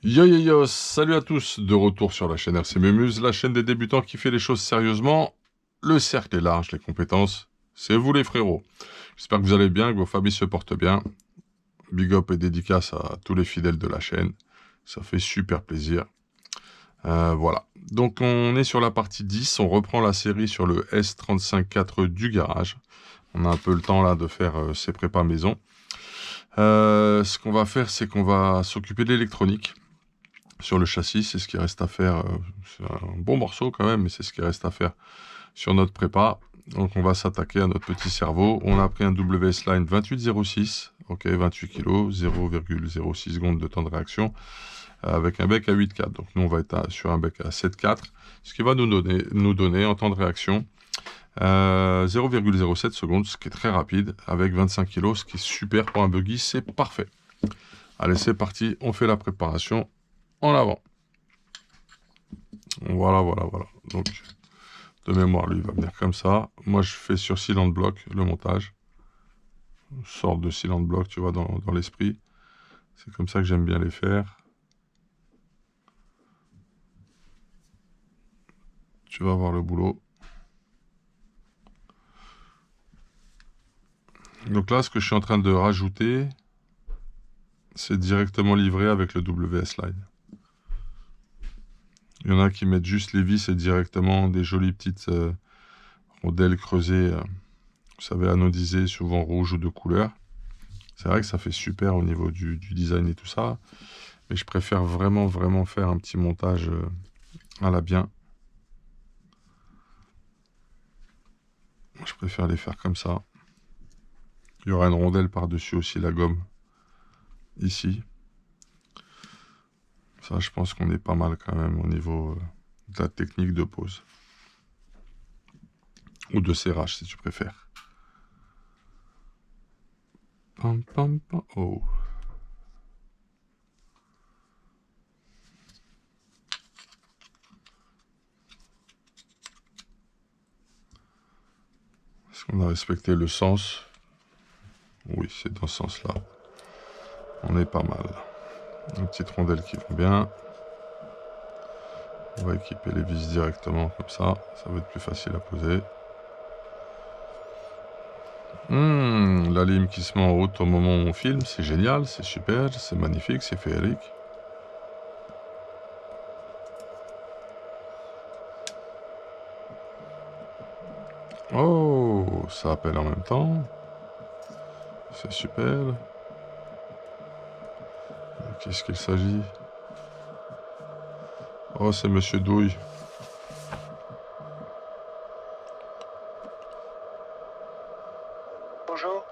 Yo yo yo, salut à tous, de retour sur la chaîne RC Mémuse, la chaîne des débutants qui fait les choses sérieusement. Le cercle est large, les compétences, c'est vous les frérots. J'espère que vous allez bien, que vos familles se portent bien. Big up et dédicace à tous les fidèles de la chaîne, ça fait super plaisir. Voilà, donc on est sur la partie 10, on reprend la série sur le S35-4 du garage. On a un peu le temps là de faire ses prépas maison. Ce qu'on va faire, c'est qu'on va s'occuper de l'électronique. Sur le châssis, c'est ce qui reste à faire. C'est un bon morceau quand même, mais c'est ce qui reste à faire sur notre prépa. Donc on va s'attaquer à notre petit cerveau. On a pris un WS Line 2806, ok, 28 kg, 0,06 secondes de temps de réaction, avec un bec à 8,4. Donc nous on va être sur un bec à 7,4, ce qui va nous donner en temps de réaction 0,07 secondes, ce qui est très rapide, avec 25 kg, ce qui est super pour un buggy, c'est parfait. Allez, c'est parti, on fait la préparation. En avant. Voilà. Donc, de mémoire, lui, il va venir comme ça. Moi, je fais sur cylinder block le montage. Une sorte de cylinder block, tu vois, dans l'esprit. C'est comme ça que j'aime bien les faire. Tu vas voir le boulot. Donc là, ce que je suis en train de rajouter, c'est directement livré avec le WS Line. Il y en a qui mettent juste les vis et directement des jolies petites rondelles creusées, vous savez, anodisées, souvent rouges ou de couleur. C'est vrai que ça fait super au niveau du design et tout ça. Mais je préfère vraiment faire un petit montage à la bien. Je préfère les faire comme ça. Il y aura une rondelle par-dessus aussi, la gomme. Ici. Ça, je pense qu'on est pas mal quand même au niveau de la technique de pose. Ou de serrage, si tu préfères. Pam, pam, pam. Oh. Est-ce qu'on a respecté le sens? Oui, c'est dans ce sens-là. On est pas mal. Une petite rondelle qui va bien. On va équiper les vis directement comme ça. Ça va être plus facile à poser. La lime qui se met en route au moment où on filme, c'est génial, c'est super, c'est magnifique, c'est féerique. Oh, ça appelle en même temps. C'est super. De qu'est-ce qu'il s'agit? Oh, c'est Monsieur Douille. Bonjour.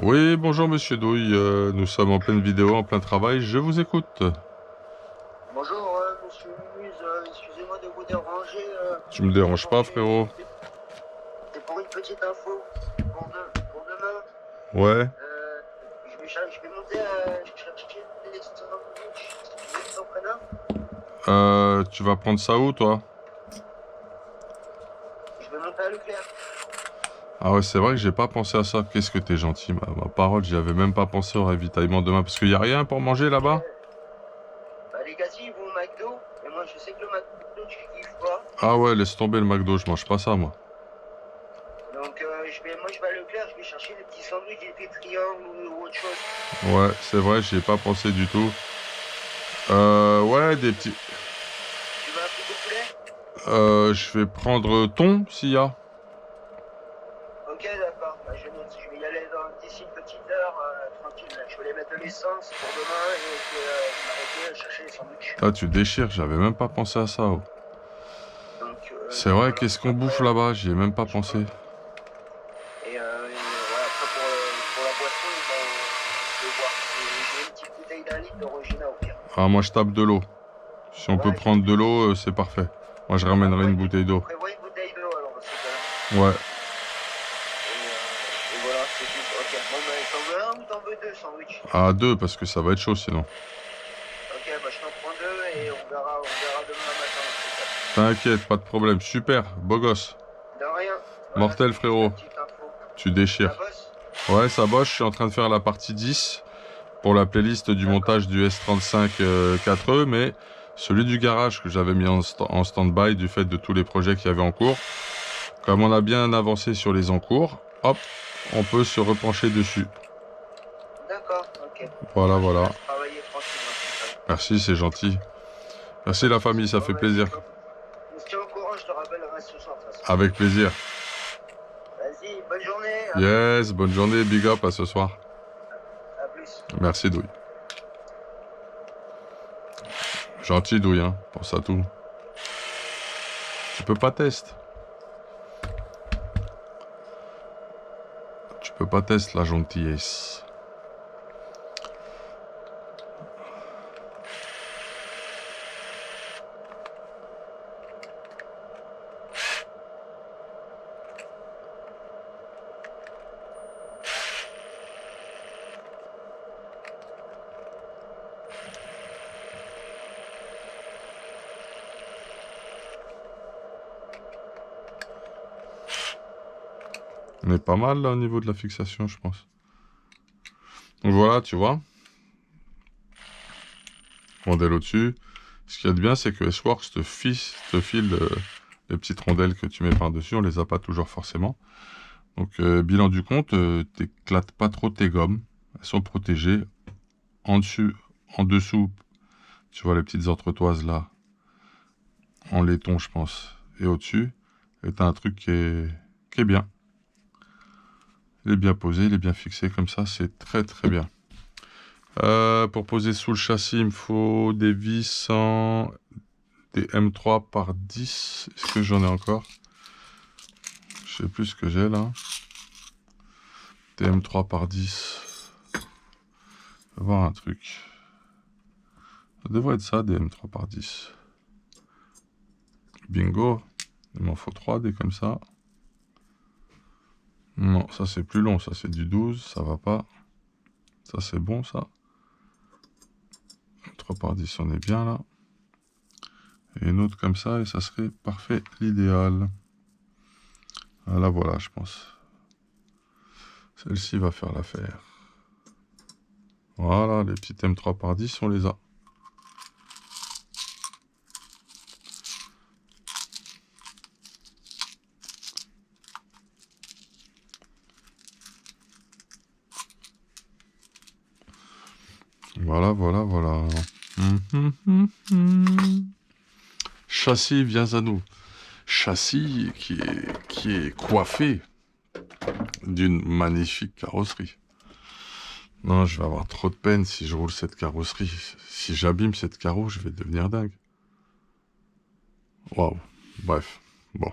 Oui, bonjour Monsieur Douille. Nous sommes en pleine vidéo, en plein travail. Je vous écoute. Bonjour, monsieur Mumuse, excusez-moi de vous déranger. Tu me déranges pas, frérot? C'est pour une petite info. Pour demain. Ouais. Je vais monter chercher des sandwichs. Vous êtes entrepreneur? Tu vas prendre ça où, toi? Je vais monter à Leclerc. Ah ouais, c'est vrai que j'ai pas pensé à ça. Qu'est-ce que t'es gentil, ma parole, j'y avais même pas pensé au ravitaillement demain. Parce qu'il y a rien pour manger là-bas? Les gars, ils vont au McDo. Et moi, je sais que le McDo, tu kiffes pas. Ah ouais, laisse tomber le McDo, je mange pas ça, moi. Donc, moi, je vais à Leclerc, je vais chercher des petits sandwichs, des triangles ou autre chose. Ouais, c'est vrai, j'y ai pas pensé du tout. Ouais, des petits... Tu veux un frigo poulet? Je vais prendre thon, s'il y a. Ok, d'accord. Je vais y aller d'ici une petite heure, tranquille. Je vais aller mettre de l'essence pour demain et puis m'arrêter chercher les sandwichs. Ah, tu déchires, j'avais même pas pensé à ça. Oh. C'est vrai, voilà. qu'est-ce qu'on bouffe là-bas? J'y ai même pas pensé. Et voilà, après pour la boisson, je vais voir. J'ai une petite bouteille d'un litre d'Orangina au pire. Ah, moi je tape de l'eau. Si on peut prendre de l'eau, c'est parfait. Moi je ramènerai une bouteille d'eau. Prévois une bouteille d'eau alors dans ces cas-là. Ouais. Et voilà, c'est tout. Ok, bon ben t'en veux un ou t'en veux deux sandwichs? Ah, deux, parce que ça va être chaud sinon. Ok, bah je t'en prends deux et on verra demain matin. T'inquiète, pas de problème. Super, beau gosse. De rien. Mortel, frérot. Tu déchires. Ça bosse? Ouais, ça bosse, je suis en train de faire la partie 10. pour la playlist du montage du S35 4E, mais celui du garage que j'avais mis en stand-by du fait de tous les projets qu'il y avait en cours. Comme on a bien avancé sur les en cours, hop, on peut se repencher dessus. D'accord, ok. Voilà, Moi, je te voilà. laisse travailler tranquillement. Merci, c'est gentil. Merci la famille, ça fait plaisir. On se tient au courant, je te rappellerai ce soir de toute façon. Avec plaisir. Vas-y, bonne journée. Yes, bonne journée, big up, à ce soir. À plus. Merci Douille. Gentil Douille, hein, pense à tout. Tu peux pas tester. Tu peux pas tester la gentillesse. On est pas mal là au niveau de la fixation, je pense. Donc voilà, tu vois. Rondelle au-dessus. Ce qu'il y a de bien, c'est que S-Works te file les petites rondelles que tu mets par-dessus. On les a pas toujours forcément. Donc, bilan du compte, t'éclates pas trop tes gommes. Elles sont protégées. En dessous, tu vois les petites entretoises là. En laiton, je pense. Et au-dessus, t'as un truc qui est bien. Il est bien posé, il est bien fixé comme ça, c'est très très bien. Pour poser sous le châssis, il me faut des vis des M3 par 10. Est-ce que j'en ai encore? Je sais plus ce que j'ai là. Des M3 par 10. On va voir un truc. Ça devrait être ça, des M3 par 10. Bingo. Il m'en faut 3 des comme ça. Non, ça c'est plus long, ça c'est du 12, ça va pas. Ça c'est bon ça. 3 par 10, on est bien là. Et une autre comme ça, et ça serait parfait, l'idéal. Là voilà, je pense. Celle-ci va faire l'affaire. Voilà, les petits M3 par 10, on les a. Voilà, voilà, voilà. Châssis, viens à nous. Châssis qui est coiffé d'une magnifique carrosserie. Non, je vais avoir trop de peine si je roule cette carrosserie. Si j'abîme cette carreau, je vais devenir dingue. Waouh. Bref, bon.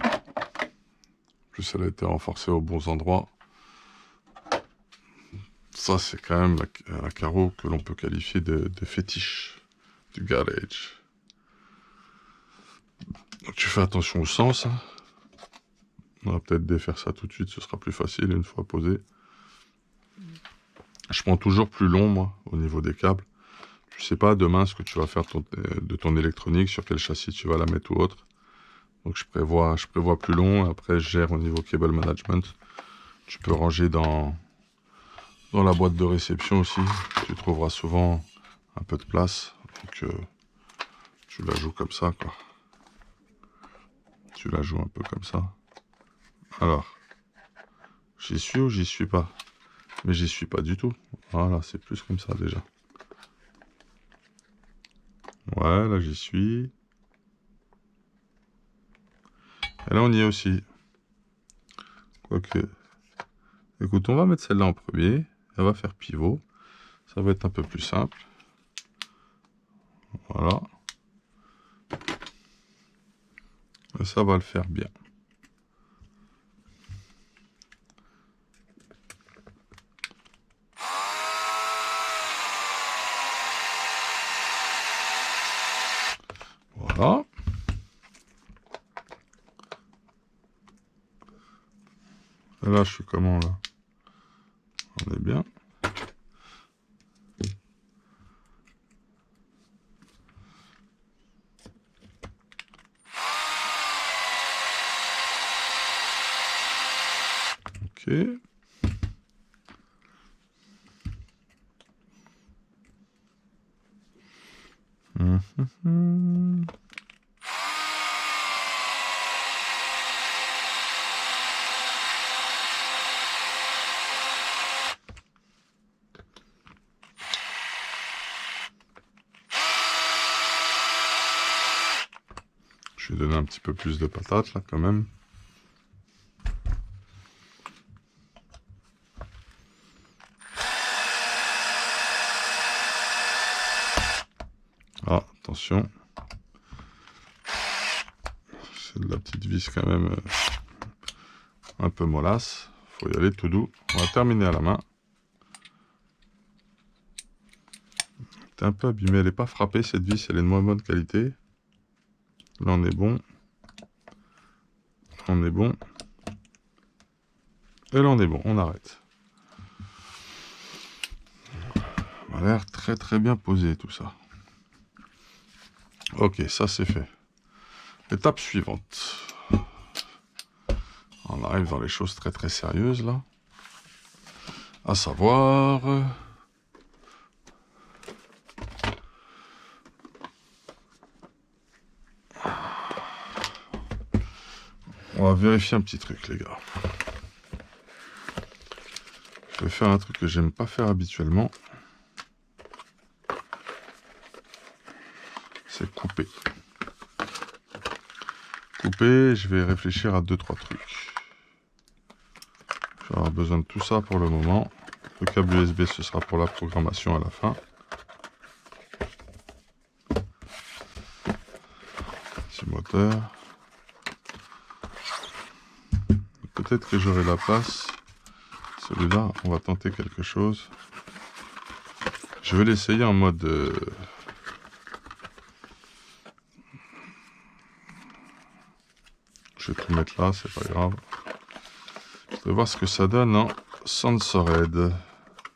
En plus, elle a été renforcée aux bons endroits. Ça, c'est quand même un carreau que l'on peut qualifier de fétiche du garage. Donc, tu fais attention au sens. Hein. On va peut-être défaire ça tout de suite, ce sera plus facile une fois posé. Je prends toujours plus long, moi, au niveau des câbles. Je sais pas demain ce que tu vas faire de ton électronique, sur quel châssis tu vas la mettre ou autre. Donc je prévois plus long. Après, je gère au niveau cable management. Tu peux ranger dans la boîte de réception aussi. Tu trouveras souvent un peu de place. Donc tu la joues comme ça, quoi. Tu la joues un peu comme ça. Alors, j'y suis ou j'y suis pas? Mais j'y suis pas du tout. Voilà, c'est plus comme ça déjà. Ouais, là j'y suis. Et là on y est aussi. Quoique. Écoute, on va mettre celle-là en premier. Elle va faire pivot. Ça va être un peu plus simple. Voilà. Et ça va le faire bien. Voilà. Et là, je suis comment là? On est bien. Ok. Je vais donner un petit peu plus de patates là quand même. Ah, attention. C'est de la petite vis quand même un peu mollasse. Faut y aller tout doux. On va terminer à la main. C'est un peu abîmée, elle n'est pas frappée cette vis, elle est de moins bonne qualité. Là on est bon. On est bon. Et là on est bon, on arrête. Ça a l'air très très bien posé tout ça. Ok, ça c'est fait. Étape suivante. On arrive dans les choses très très sérieuses là. À savoir... On va vérifier un petit truc les gars. Je vais faire un truc que j'aime pas faire habituellement. C'est couper. Couper, je vais réfléchir à 2-3 trucs. Je vais avoir besoin de tout ça pour le moment. Le câble USB, ce sera pour la programmation à la fin. Petit moteur. Peut-être que j'aurai la place. Celui-là, on va tenter quelque chose. Je vais l'essayer en mode... Je vais tout mettre là, c'est pas grave. Je vais voir ce que ça donne en Sensored.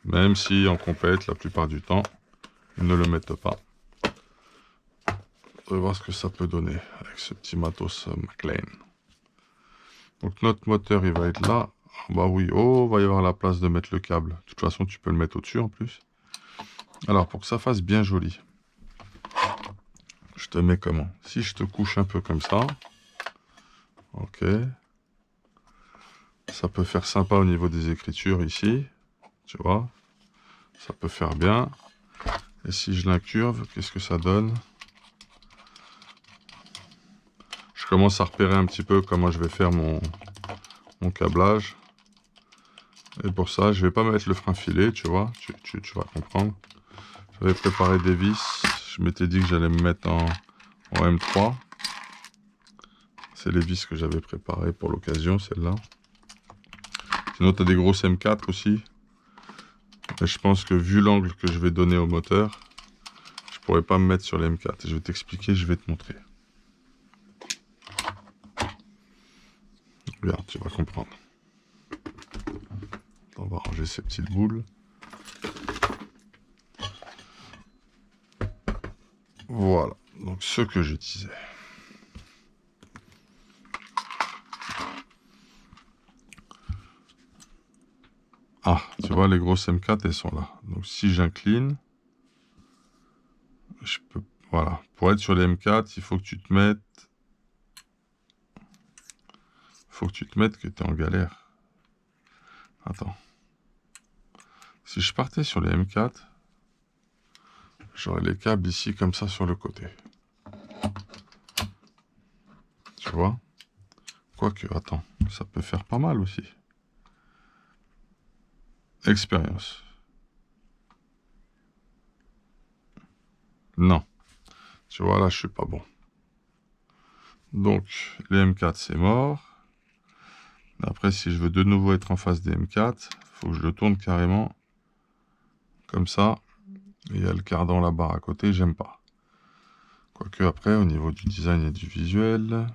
Même si en compète, la plupart du temps, ils ne le mettent pas. Je vais voir ce que ça peut donner avec ce petit matos McLean. Donc notre moteur, il va être là. Bah oui, oh, va y avoir la place de mettre le câble. De toute façon, tu peux le mettre au-dessus en plus. Alors, pour que ça fasse bien joli, je te mets comment? Si je te couche un peu comme ça, ok. Ça peut faire sympa au niveau des écritures ici, tu vois. Ça peut faire bien. Et si je l'incurve, qu'est-ce que ça donne? Je commence à repérer un petit peu comment je vais faire mon câblage. Et pour ça, je vais pas mettre le frein filet, tu vois. Tu vas comprendre. J'avais préparé des vis. Je m'étais dit que j'allais me mettre en M3. C'est les vis que j'avais préparées pour l'occasion, celle-là. Sinon, tu as des grosses M4 aussi. Et je pense que vu l'angle que je vais donner au moteur, je pourrais pas me mettre sur les M4. Je vais t'expliquer, je vais te montrer. Regarde, tu vas comprendre. On va ranger ces petites boules. Voilà, donc ce que je disais. Ah, tu vois, les grosses M4, elles sont là. Donc si j'incline, je peux... Voilà, pour être sur les M4, il faut que tu te mettes... que tu es en galère. Attends. Si je partais sur les M4, j'aurais les câbles ici comme ça sur le côté. Tu vois? Quoique, attends, ça peut faire pas mal aussi. Expérience. Non. Tu vois, là, je suis pas bon. Donc, les M4, c'est mort. Après, si je veux de nouveau être en face des M4, il faut que je le tourne carrément comme ça. Et il y a le cardan là-bas à côté, j'aime pas. Quoique après, au niveau du design et du visuel...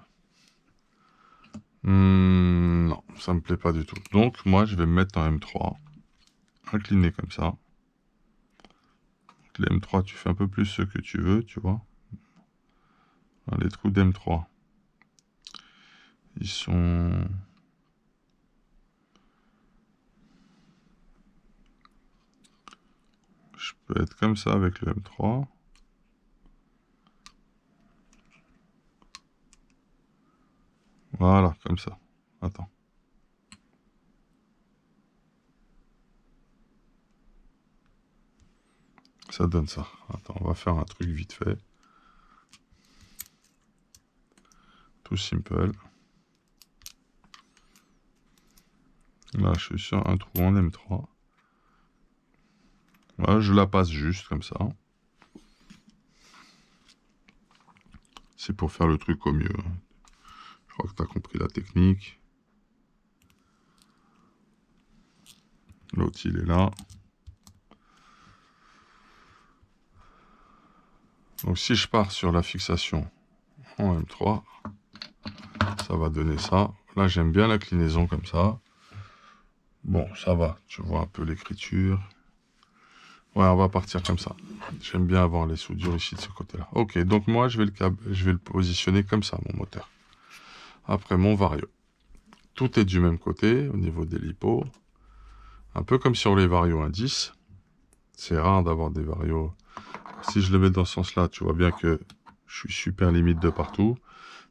non, ça me plaît pas du tout. Donc, moi, je vais me mettre en M3. Incliné comme ça. Donc, les M3, tu fais un peu plus ce que tu veux, tu vois. Les trous d'M3. Ils sont... Je peux être comme ça avec le M3. Voilà, comme ça. Attends. Ça donne ça. Attends, on va faire un truc vite fait. Tout simple. Là, je suis sur un trou en M3. Voilà, je la passe juste comme ça. C'est pour faire le truc au mieux. Je crois que tu as compris la technique. L'autre, il est là. Donc, si je pars sur la fixation en M3, ça va donner ça. Là, j'aime bien l'inclinaison comme ça. Bon, ça va. Tu vois un peu l'écriture. Ouais, on va partir comme ça. J'aime bien avoir les soudures ici de ce côté-là. Ok, donc moi, je vais le positionner comme ça, mon moteur. Après, mon vario. Tout est du même côté, au niveau des lipos. Un peu comme sur les varios indices. C'est rare d'avoir des varios. Si je le mets dans ce sens-là, tu vois bien que je suis super limite de partout.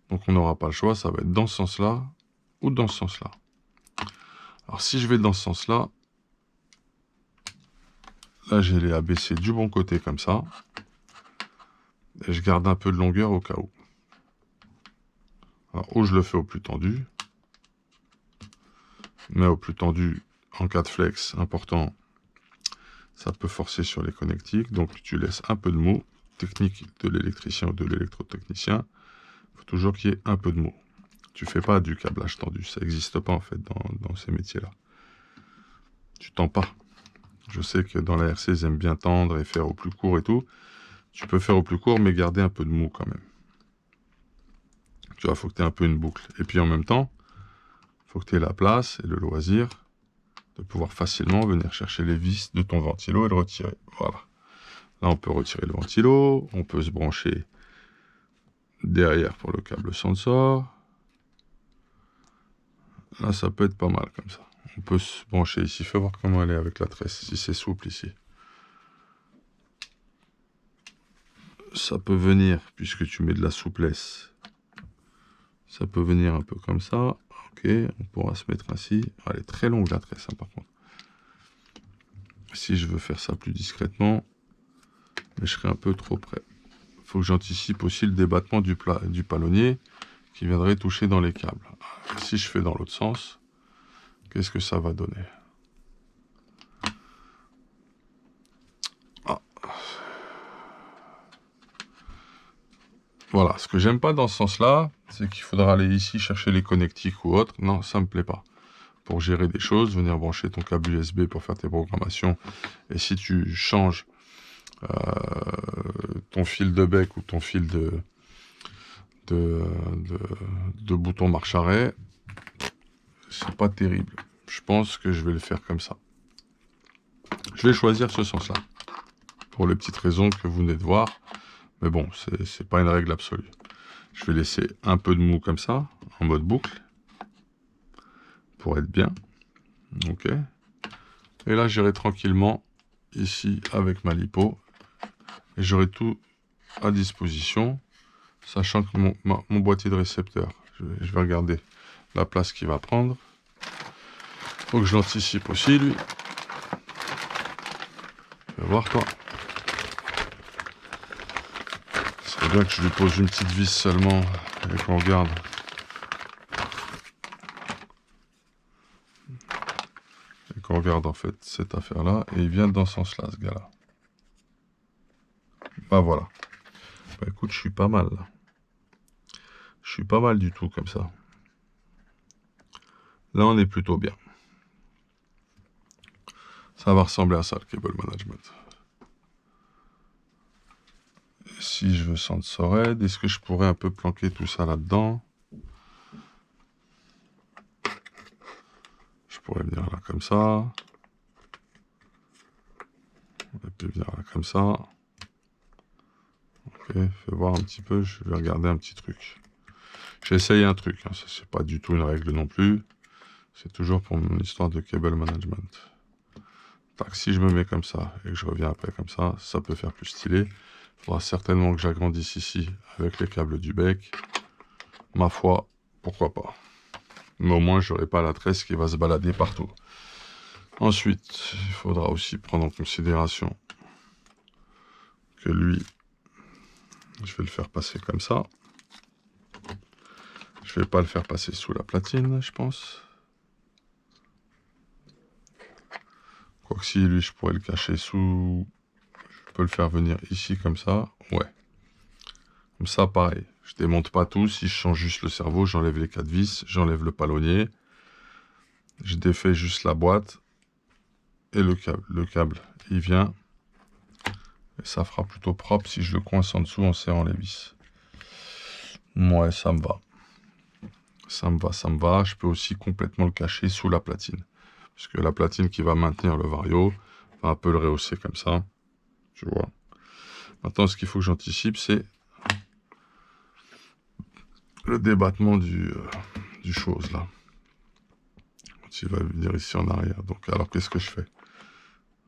Donc, on n'aura pas le choix. Ça va être dans ce sens-là ou dans ce sens-là. Alors, si je vais dans ce sens-là, là, j'ai les abaisser du bon côté comme ça. Et je garde un peu de longueur au cas où. Alors, ou je le fais au plus tendu. Mais au plus tendu, en cas de flex, important, ça peut forcer sur les connectiques. Donc, tu laisses un peu de mou. Technique de l'électricien ou de l'électrotechnicien. Il faut toujours qu'il y ait un peu de mou. Tu fais pas du câblage tendu. Ça n'existe pas, en fait, dans ces métiers-là. Tu tends pas. Je sais que dans la RC, ils aiment bien tendre et faire au plus court et tout. Tu peux faire au plus court, mais garder un peu de mou quand même. Tu vois, il faut que tu aies un peu une boucle. Et puis en même temps, il faut que tu aies la place et le loisir de pouvoir facilement venir chercher les vis de ton ventilo et le retirer. Voilà. Là, on peut retirer le ventilo. On peut se brancher derrière pour le câble sensor. Là, ça peut être pas mal comme ça. On peut se brancher ici. Fais voir comment elle est avec la tresse, si c'est souple ici. Ça peut venir, puisque tu mets de la souplesse. Ça peut venir un peu comme ça. Ok, on pourra se mettre ainsi. Ah, elle est très longue la tresse, hein, par contre. Si je veux faire ça plus discrètement, mais je serai un peu trop près. Il faut que j'anticipe aussi le débattement du palonnier qui viendrait toucher dans les câbles. Si je fais dans l'autre sens, qu'est-ce que ça va donner? Ah. Voilà, ce que j'aime pas dans ce sens-là, c'est qu'il faudra aller ici chercher les connectiques ou autre. Non, ça me plaît pas. Pour gérer des choses, venir brancher ton câble USB pour faire tes programmations. Et si tu changes ton fil de bec ou ton fil de bouton marche-arrêt, c'est pas terrible. Je pense que je vais le faire comme ça. Je vais choisir ce sens-là. Pour les petites raisons que vous venez de voir. Mais bon, c'est pas une règle absolue. Je vais laisser un peu de mou comme ça, en mode boucle. Pour être bien. Ok. Et là, j'irai tranquillement ici avec ma lipo. Et j'aurai tout à disposition. Sachant que mon boîtier de récepteur, je vais regarder la place qu'il va prendre. Faut que je l'anticipe aussi, lui. Tu vas voir, toi. C'est bien que je lui pose une petite vis seulement et qu'on regarde. Et qu'on regarde en fait cette affaire-là. Et il vient dans ce sens-là, ce gars-là. Bah voilà. Bah écoute, je suis pas mal là. Je suis pas mal du tout comme ça. Là, on est plutôt bien. Ça va ressembler à ça, le cable management. Et si je veux Sensored, est-ce que je pourrais un peu planquer tout ça là-dedans? Je pourrais venir là comme ça. Et puis venir là comme ça. Ok, fais voir un petit peu, je vais regarder un petit truc. J'ai essayé un truc, hein. Ça c'est pas du tout une règle non plus. C'est toujours pour mon histoire de cable management. Tac, si je me mets comme ça et que je reviens après comme ça peut faire plus stylé. Il faudra certainement que j'agrandisse ici avec les câbles du bec. Ma foi, pourquoi pas. Mais au moins, j'aurai pas la tresse qui va se balader partout. Ensuite, il faudra aussi prendre en considération que lui, je vais le faire passer comme ça. Je vais pas le faire passer sous la platine, je pense. Quoique si, lui, je pourrais le cacher sous... Je peux le faire venir ici, comme ça. Ouais. Comme ça, pareil. Je démonte pas tout. Si je change juste le cerveau, j'enlève les 4 vis, j'enlève le palonnier. Je défais juste la boîte. Et le câble. Le câble, il vient. Et ça fera plutôt propre si je le coince en dessous en serrant les vis. Ouais, ça me va. Ça me va, ça me va. Je peux aussi complètement le cacher sous la platine. Parce que la platine qui va maintenir le Vario va un peu le rehausser comme ça. Tu vois. Maintenant, ce qu'il faut que j'anticipe, c'est le débattement du chose là. Il va venir ici en arrière. Donc, alors qu'est-ce que je fais?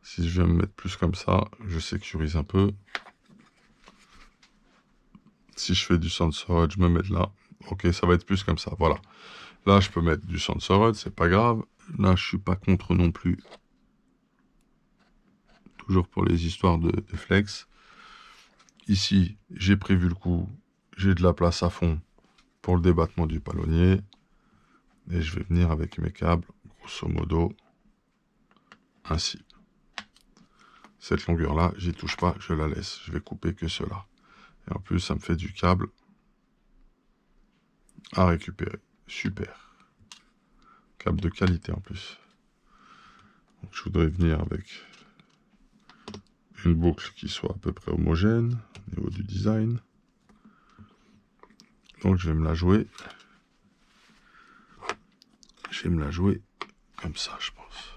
Si je viens me mettre plus comme ça, je sécurise un peu. Si je fais du Sensorod, je me mets là. Ok, ça va être plus comme ça. Voilà. Là, je peux mettre du Sensorod, c'est pas grave. Là, je suis pas contre non plus. Toujours pour les histoires de flex. Ici, j'ai prévu le coup. J'ai de la place à fond pour le débattement du palonnier. Et je vais venir avec mes câbles, grosso modo, ainsi. Cette longueur-là, j'y touche pas, je la laisse. Je vais couper que cela. Et en plus, ça me fait du câble à récupérer. Super. Câble de qualité en plus. Donc, je voudrais venir avec une boucle qui soit à peu près homogène au niveau du design. Donc, je vais me la jouer. Je vais me la jouer comme ça, je pense.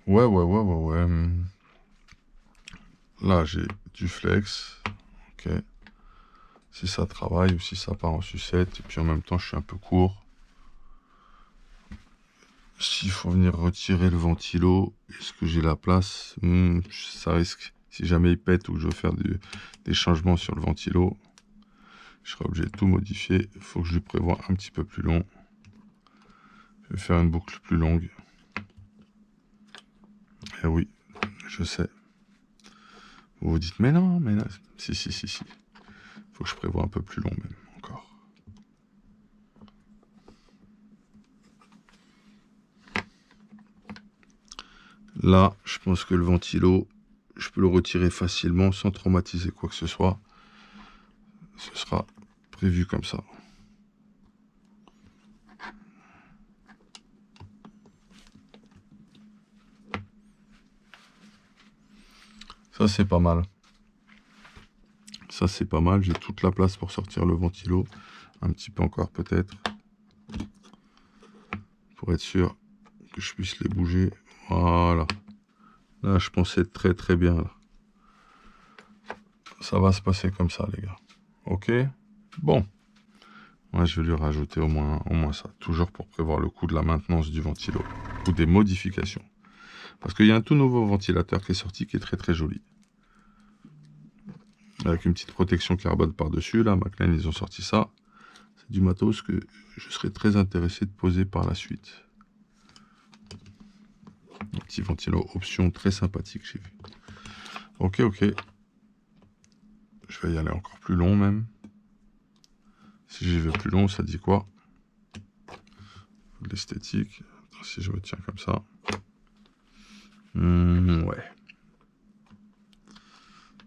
Ouais. Là, j'ai du flex. Ok. Si ça travaille ou si ça part en sucette. Et puis en même temps, je suis un peu court. S'il faut venir retirer le ventilo, est-ce que j'ai la place? Ça risque. Si jamais il pète ou que je veux faire des changements sur le ventilo, je serai obligé de tout modifier. Il faut que je lui prévoie un petit peu plus long. Je vais faire une boucle plus longue. Eh oui, je sais. Vous vous dites, mais non, mais là... Si. Faut que je prévoie un peu plus long même, encore. Là, je pense que le ventilo, je peux le retirer facilement sans traumatiser quoi que ce soit. Ce sera prévu comme ça. Ça, c'est pas mal. Ça, c'est pas mal. J'ai toute la place pour sortir le ventilo. Un petit peu encore, peut-être. Pour être sûr que je puisse les bouger. Voilà. Là, je pense être très bien. Là. Ça va se passer comme ça, les gars. Ok? Bon. Moi, je vais lui rajouter au moins ça. Toujours pour prévoir le coût de la maintenance du ventilo. Ou des modifications. Parce qu'il y a un tout nouveau ventilateur qui est sorti qui est très joli. Avec une petite protection carbone par-dessus. Là, McLean, ils ont sorti ça. C'est du matos que je serais très intéressé de poser par la suite. Un petit ventilo option très sympathique, j'ai vu. Ok. Je vais y aller encore plus long même. Si j'y vais plus long, ça dit quoi? L'esthétique. Si je me tiens comme ça. Ouais.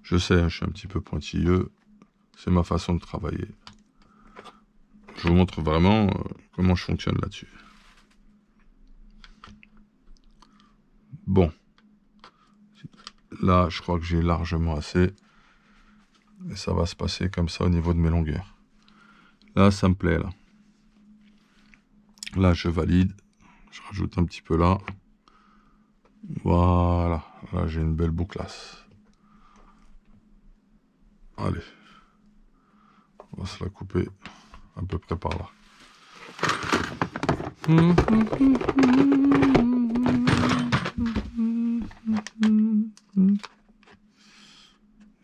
Je sais, je suis un petit peu pointilleux. C'est ma façon de travailler. Je vous montre vraiment comment je fonctionne là-dessus. Bon. Là, je crois que j'ai largement assez. Et ça va se passer comme ça au niveau de mes longueurs. Là, ça me plaît, là. Là, je valide. Je rajoute un petit peu là. Voilà. Là, j'ai une belle bouclasse. Allez. On va se la couper à peu près par là.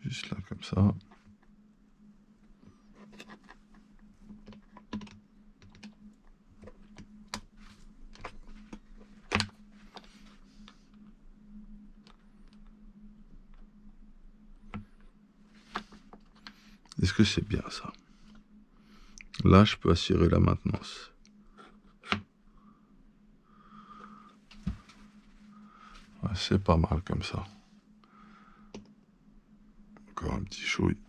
Juste là, comme ça. que c'est bien ça? Là, je peux assurer la maintenance. Ouais, c'est pas mal comme ça. Encore un petit chouille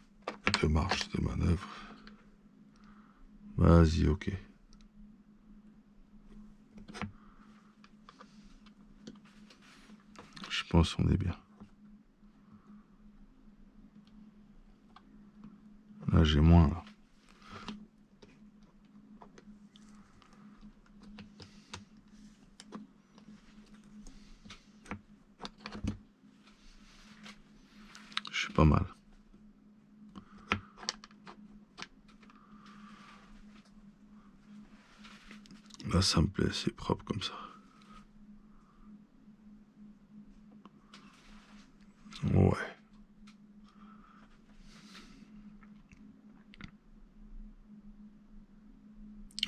de marche de manœuvre. Vas-y, ok. Je pense qu'on est bien. Là, j'ai moins, là. Je suis pas mal. Là, ça me plaît, c'est propre comme ça. Ouais.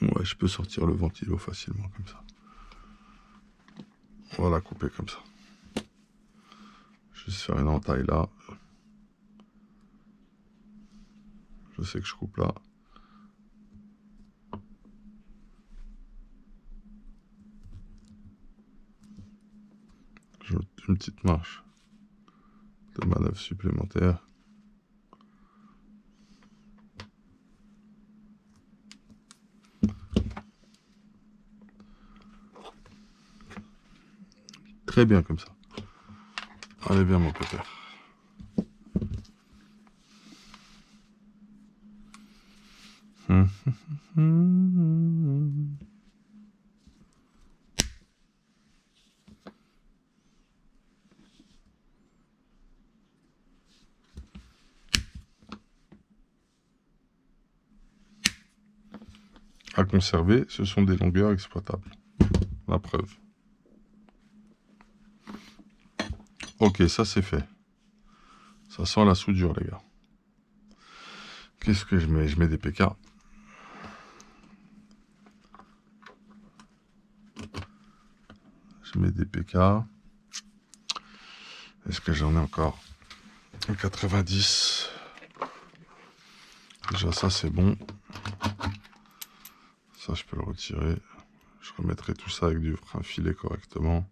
Ouais, je peux sortir le ventilo facilement comme ça. On va la couper comme ça. Juste faire une entaille là. Je sais que je coupe là. J'ajoute une petite marche de manœuvre supplémentaire. Très bien comme ça. Allez, viens mon poteur. À conserver, ce sont des longueurs exploitables. La preuve. Ok, ça c'est fait. Ça sent la soudure, les gars. Qu'est-ce que je mets? Je mets des PK. Je mets des PK. Est-ce que j'en ai encore? 90. Déjà, ça c'est bon. Ça, je peux le retirer. Je remettrai tout ça avec du frein filé correctement.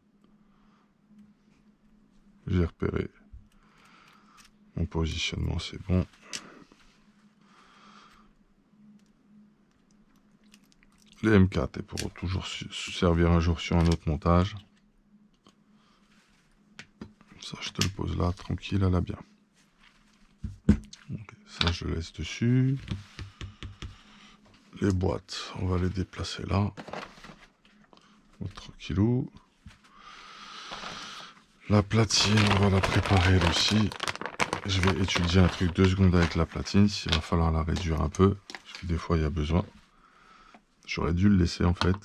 J'ai repéré. Mon positionnement, c'est bon. Les M4 et pour toujours servir un jour sur un autre montage. Ça, je te le pose là, tranquille, à la bien. Okay, ça, je laisse dessus. Les boîtes, on va les déplacer là. Tranquillou. La platine, on va la préparer là aussi. Je vais étudier un truc 2 secondes avec la platine, s'il va falloir la réduire un peu, parce que des fois il y a besoin. J'aurais dû le laisser en fait.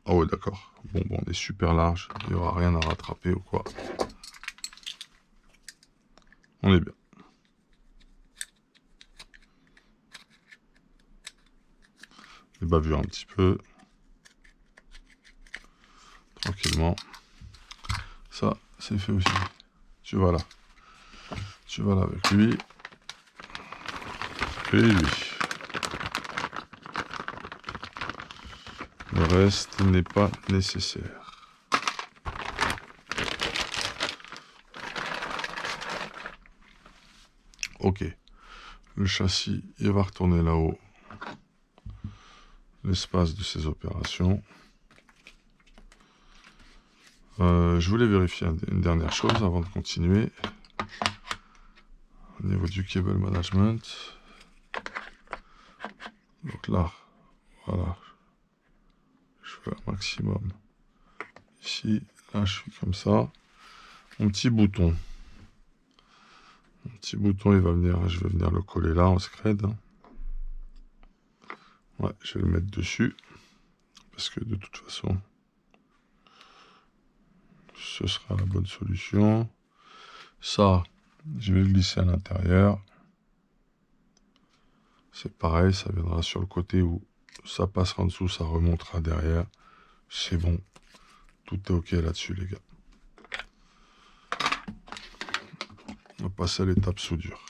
Ah ouais, d'accord. Bon, on est super large, il n'y aura rien à rattraper ou quoi. On est bien. Les bavures un petit peu. Tranquillement. Ça, c'est fait aussi. Tu vas là. Tu vas là avec lui. Et lui. Le reste n'est pas nécessaire. Ok. Le châssis, il va retourner là-haut. L'espace de ces opérations. Je voulais vérifier une dernière chose avant de continuer. Au niveau du cable management. Donc là, voilà. Je fais un maximum. Ici, là, je suis comme ça. Mon petit bouton. Mon petit bouton, il va venir, je vais venir le coller là en scred. Ouais, je vais le mettre dessus. Parce que de toute façon, ce sera la bonne solution. Ça, je vais le glisser à l'intérieur. C'est pareil, ça viendra sur le côté où ça passera en dessous, ça remontera derrière. C'est bon. Tout est ok là-dessus, les gars. On va passer à l'étape soudure.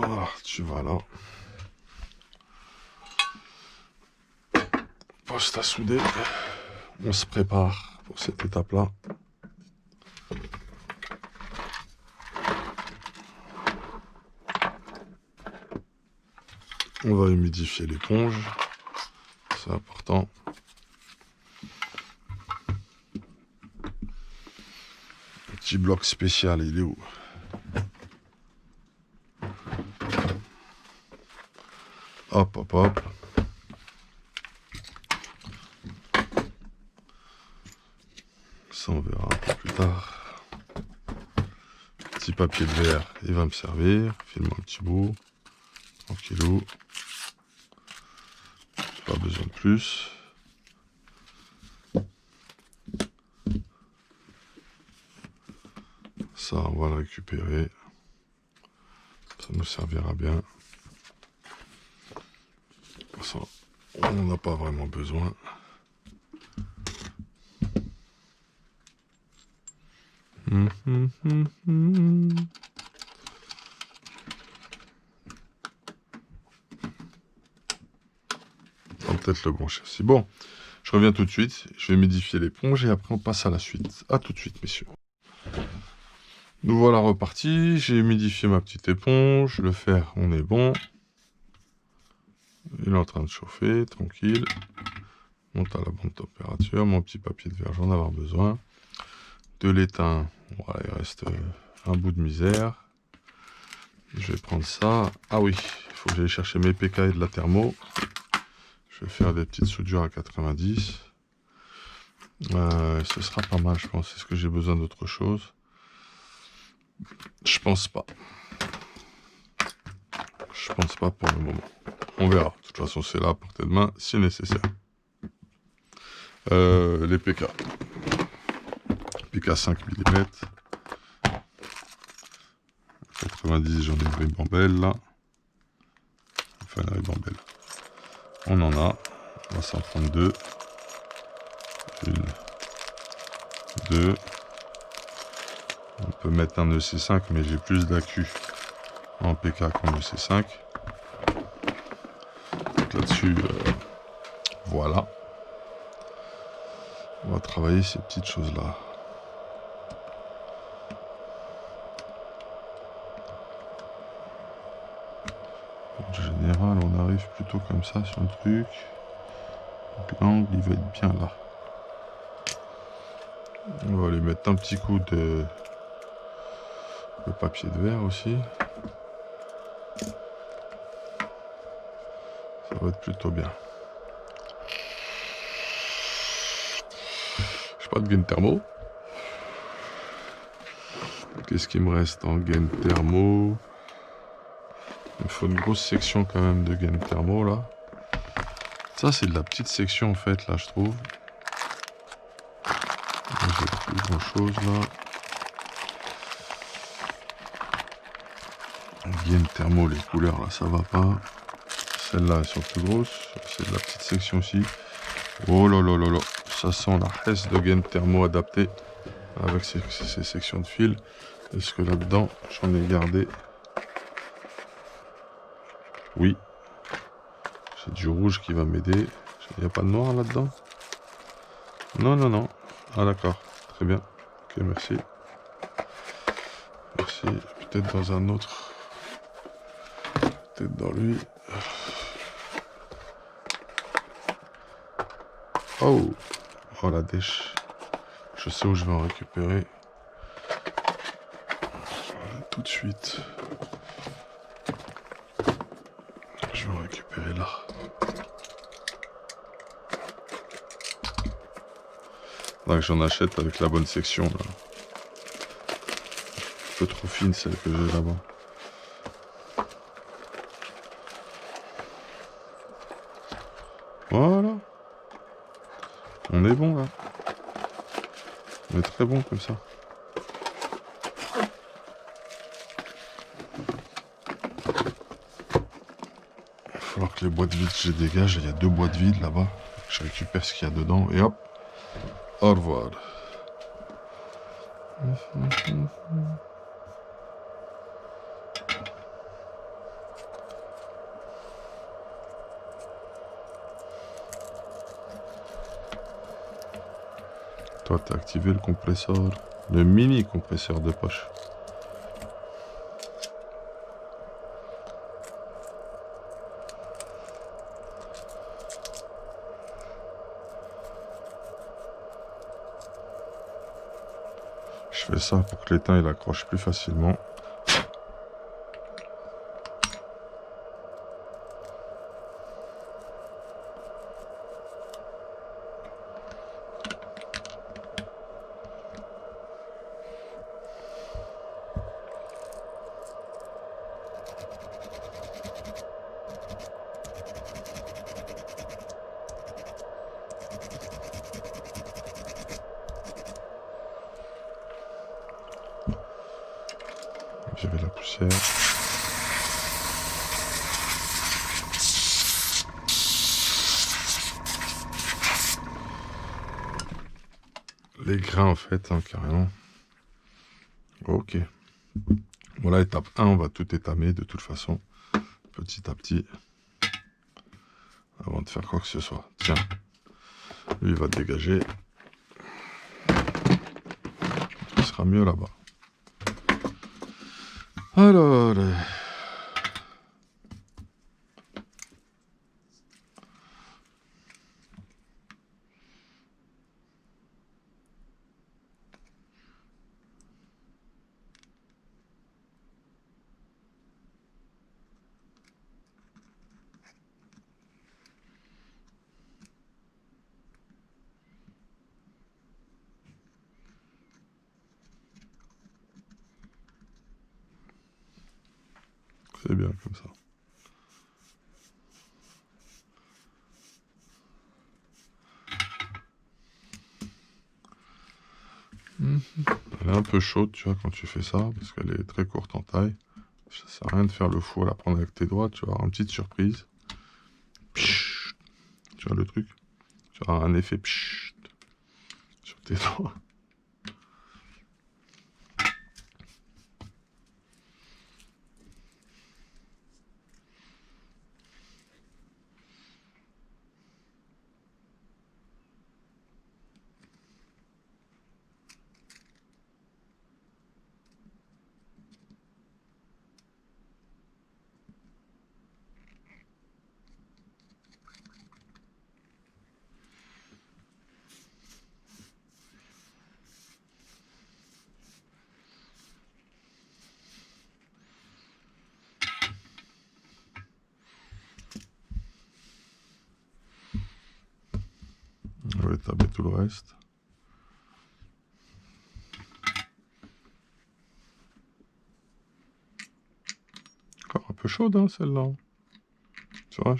Ah, tu vas là. Poste à souder. On se prépare pour cette étape-là. On va humidifier l'éponge. C'est important. Petit bloc spécial, il est où? Hop, hop, hop. Ça, on verra un peu plus tard. Petit papier de verre, il va me servir. File-moi un petit bout. Tranquillou. Pas besoin de plus. Ça, on va le récupérer. Ça nous servira bien. Ça, on n'en a pas vraiment besoin. Peut-être le brancher aussi. Bon, je reviens tout de suite. Je vais humidifier l'éponge et après on passe à la suite. A tout de suite, messieurs. Nous voilà repartis. J'ai humidifié ma petite éponge. Le fer, on est bon. Il est en train de chauffer, tranquille. Monte à la bonne température. Mon petit papier de verre, j'en ai avoir besoin. De l'étain, voilà, il reste un bout de misère. Je vais prendre ça. Ah oui, il faut que j'aille chercher mes PK et de la thermo. Je vais faire des petites soudures à 90. Ce sera pas mal, je pense. Est-ce que j'ai besoin d'autre chose? Je pense pas. Je pense pas pour le moment. On verra. De toute façon, c'est là à portée de main si nécessaire. Les PK. PK 5 mm. 90, j'en ai une ribambelle là. Enfin, la ribambelle. On en a. On va s'en prendre deux. Une. Deux. On peut mettre un EC5, mais j'ai plus d'accu en PK qu'en EC5. Donc là-dessus, voilà. On va travailler ces petites choses-là. En général, on arrive plutôt comme ça sur le truc. Donc l'angle, il va être bien là. On va lui mettre un petit coup de papier de verre aussi. Ça va être plutôt bien. J'ai pas de gaine thermo. Qu'est-ce qu'il me reste en gaine thermo? Il me faut une grosse section quand même de gaine thermo là. Ça c'est de la petite section en fait là je trouve. J'ai plus grand chose là. Gaine thermo, les couleurs là ça va pas. Celles-là elles sont plus grosses. C'est de la petite section aussi. Oh là là là là. Ça sent la hesse de gaine thermo adaptée avec ces sections de fil. Est-ce que là-dedans j'en ai gardé? Oui. J'ai du rouge qui va m'aider. Il n'y a pas de noir là-dedans? Non, non, non. Ah d'accord. Très bien. Ok, merci. Merci. Peut-être dans un autre. Peut-être dans lui. Oh! Oh la dèche. Je sais où je vais en récupérer. Tout de suite. Je vais en récupérer là. Faudra que j'en achète avec la bonne section là. Un peu trop fine celle que j'ai là-bas. Voilà. On est bon là. On est très bon comme ça. Il va falloir que les boîtes vides je les dégage. Il y a 2 boîtes vides là-bas. Je récupère ce qu'il y a dedans et hop. Au revoir. Toi, t'as activé le compresseur, le mini compresseur de poche. Je fais ça pour que l'étain il accroche plus facilement. Virer la poussière. Les grains en fait, hein, carrément. Ok. Voilà, étape 1, on va tout étamer de toute façon, petit à petit, avant de faire quoi que ce soit. Tiens, lui il va dégager. Ce sera mieux là-bas. Alors, c'est bien comme ça. Elle est un peu chaude, tu vois, quand tu fais ça, parce qu'elle est très courte en taille. Ça sert à rien de faire le fou à la prendre avec tes doigts, tu vas avoir une petite surprise. Pshhh. Tu vois le truc? Tu vas avoir un effet pshhh sur tes doigts. On va étaler tout le reste. Encore un peu chaude, hein, celle-là. Tu vois,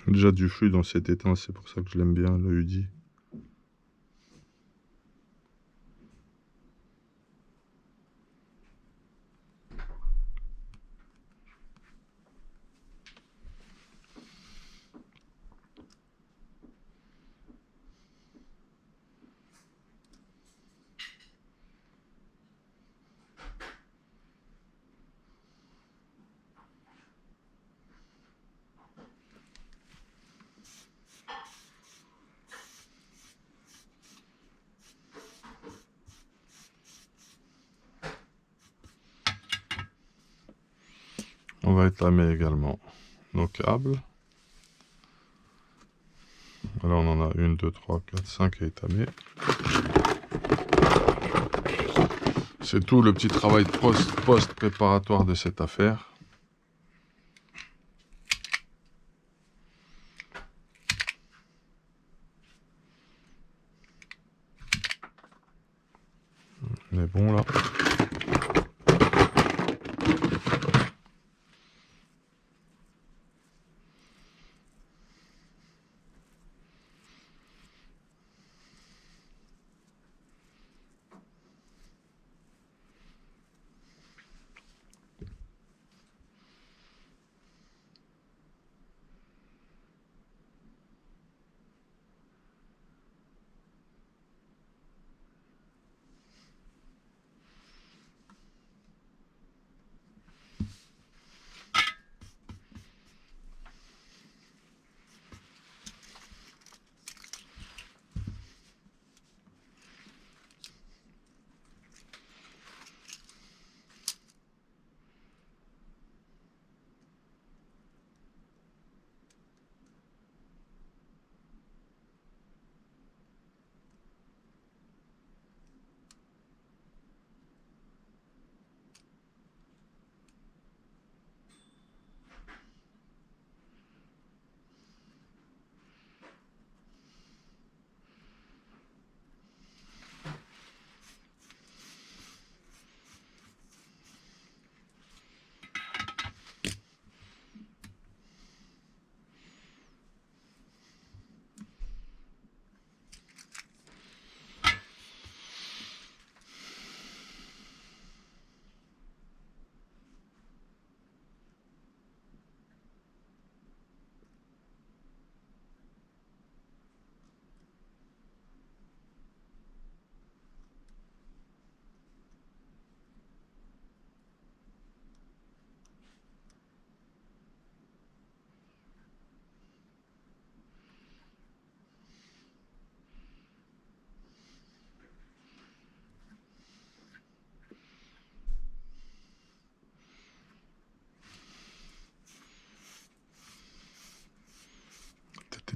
déjà du flux dans cet étain, c'est pour ça que je l'aime bien, le Udi. On va étamer également nos câbles. Alors on en a 1, 2, 3, 4, 5 à étamer. C'est tout le petit travail post-préparatoire de cette affaire. On est bon là.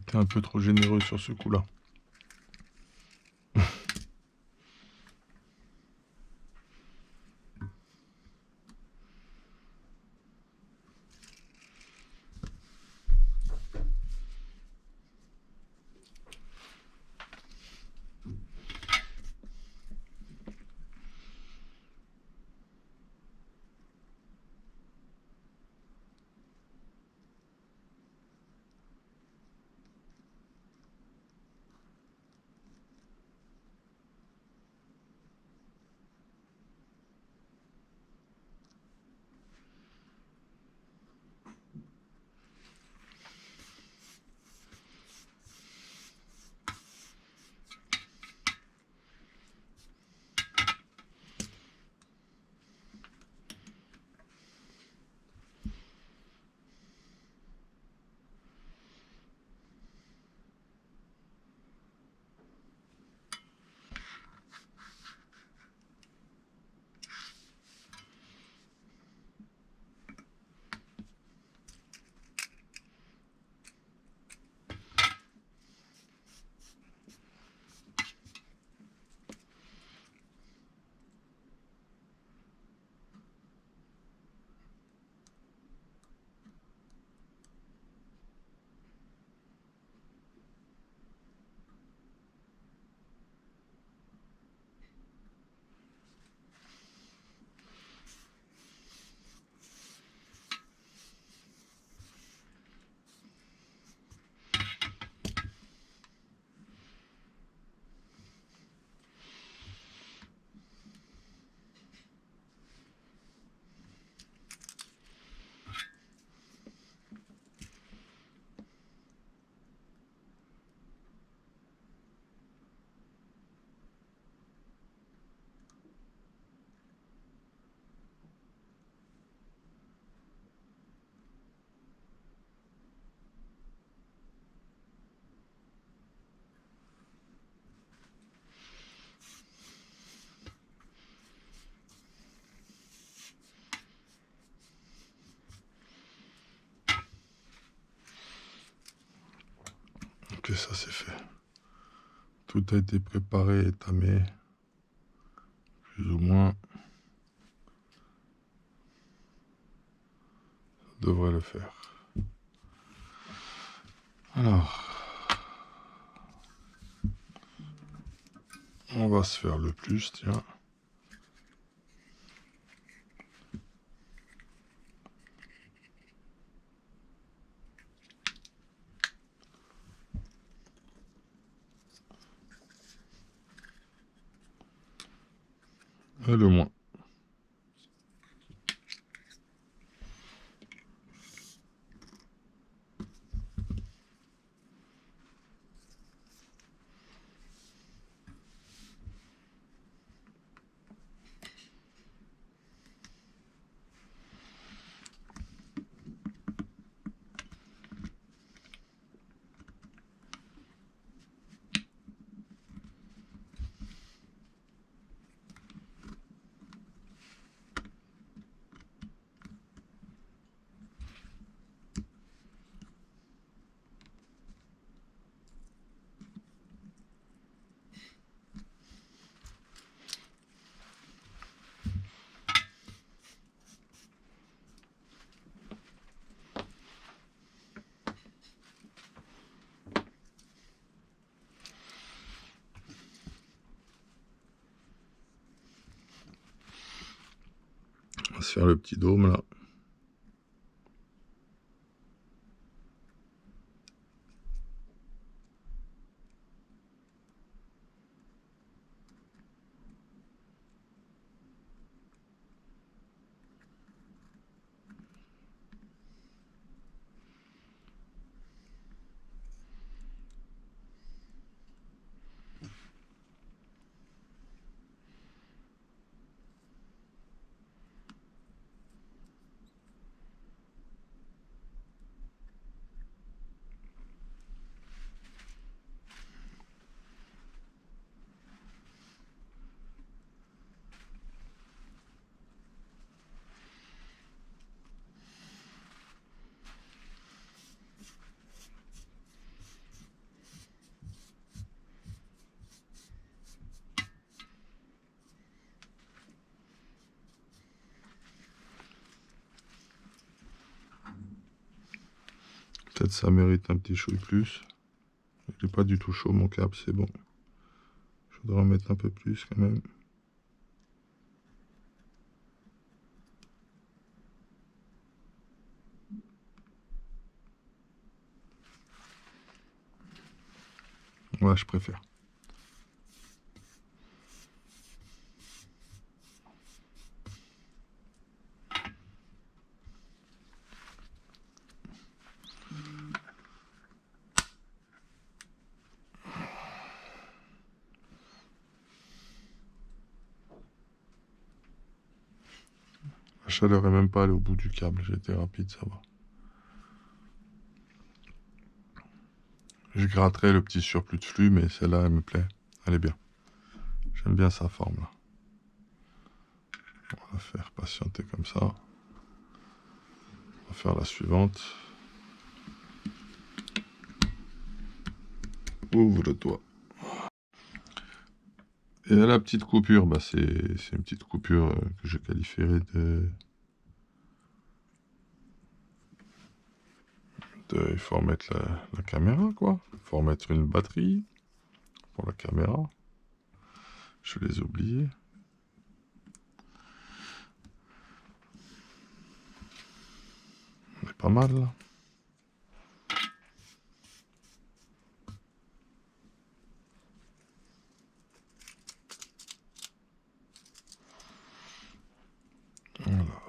été un peu trop généreux sur ce coup-là. Ok, ça c'est fait. Tout a été préparé et tamé, plus ou moins. Ça devrait le faire. Alors, on va se faire le plus, tiens. Et le moins. On va se faire le petit dôme là. Peut-être ça mérite un petit chouille plus. Il n'est pas du tout chaud mon câble, c'est bon. Je voudrais en mettre un peu plus quand même. Ouais, je préfère. La chaleur est même pas allée au bout du câble, j'ai été rapide, ça va. Je gratterai le petit surplus de flux, mais celle-là, elle me plaît. Elle est bien. J'aime bien sa forme, là. On va faire patienter comme ça. On va faire la suivante. Ouvre le toit. Et la petite coupure, bah c'est une petite coupure que je qualifierais il faut remettre la caméra, quoi. Il faut remettre une batterie pour la caméra. Je les ai oubliés. On est pas mal, là. Alors.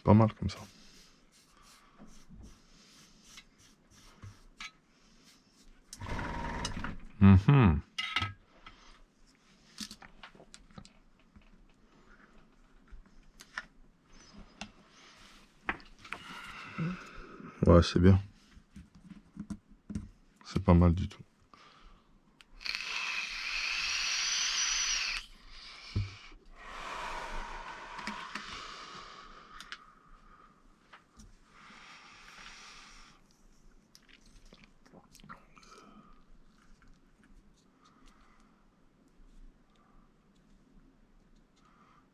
Pas mal comme ça. Ouais, c'est bien. C'est pas mal du tout.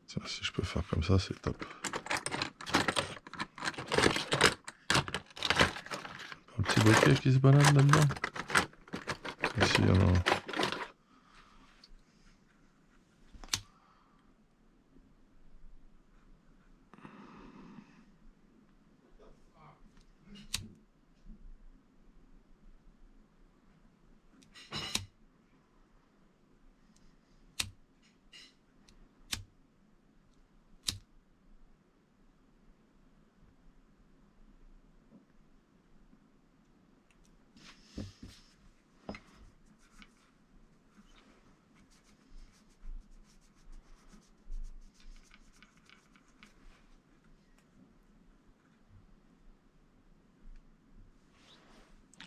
Tiens, si je peux faire comme ça, c'est top. Un petit bokeh qui se balade là-dedans. Ici, il y en a un.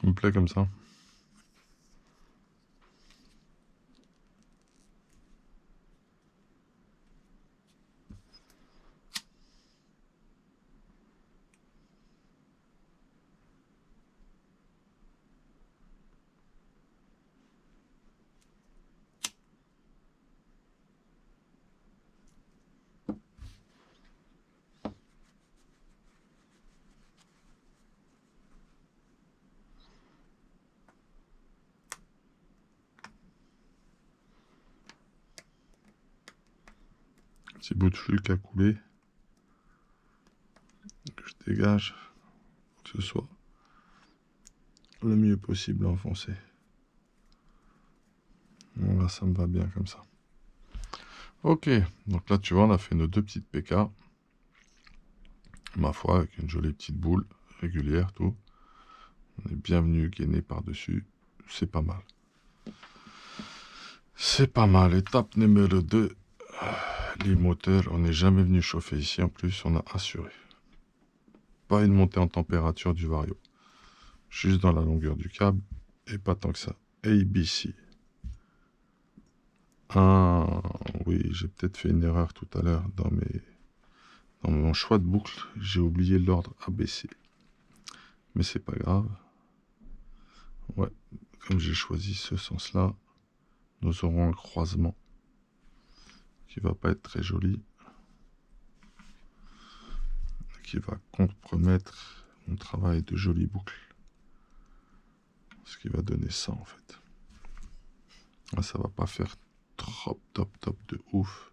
Il me plaît comme ça. Petit bout de flux qui a coulé. Que je dégage. Que ce soit le mieux possible à enfoncer. Bon, là, ça me va bien comme ça. Ok, donc là, tu vois, on a fait nos deux petites PK. ma foi, avec une jolie petite boule régulière, tout. On est bienvenu gainé par-dessus, c'est pas mal. C'est pas mal. Étape numéro 2, les moteurs. On n'est jamais venu chauffer ici, en plus, on a assuré. Pas une montée en température du vario. Juste dans la longueur du câble, et pas tant que ça. ABC. Ah, oui, j'ai peut-être fait une erreur tout à l'heure dans mon choix de boucle. J'ai oublié l'ordre ABC. Mais c'est pas grave. Ouais, comme j'ai choisi ce sens-là, nous aurons un croisement qui va pas être très joli, qui va compromettre mon travail de jolie boucle. Ce qui va donner ça en fait. Là, ça va pas faire top de ouf.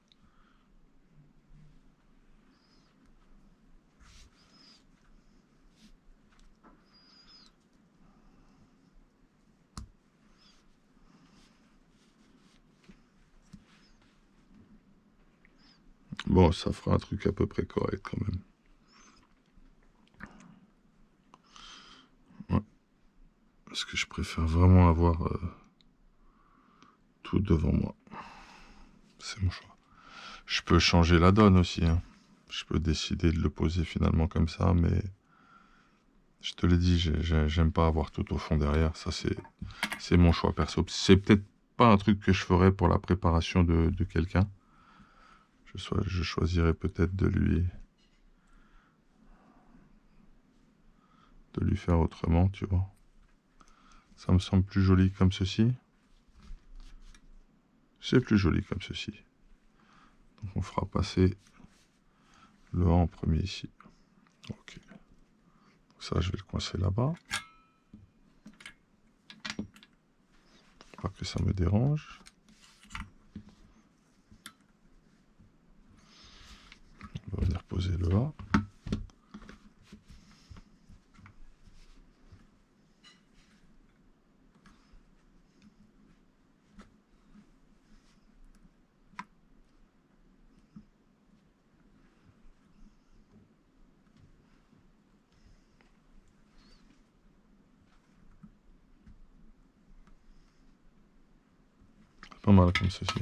Bon, ça fera un truc à peu près correct quand même. Ouais. Parce que je préfère vraiment avoir tout devant moi. C'est mon choix. Je peux changer la donne aussi. Hein. Je peux décider de le poser finalement comme ça, mais je te l'ai dit, j'aime pas avoir tout au fond derrière. Ça, c'est mon choix perso. C'est peut-être pas un truc que je ferais pour la préparation de quelqu'un. Je choisirais peut-être de lui faire autrement, tu vois. Ça me semble plus joli comme ceci. C'est plus joli comme ceci. Donc on fera passer le A en premier ici. Ok. Ça, je vais le coincer là-bas. Pas que ça me dérange. On va venir poser le A. Pas mal comme ceci.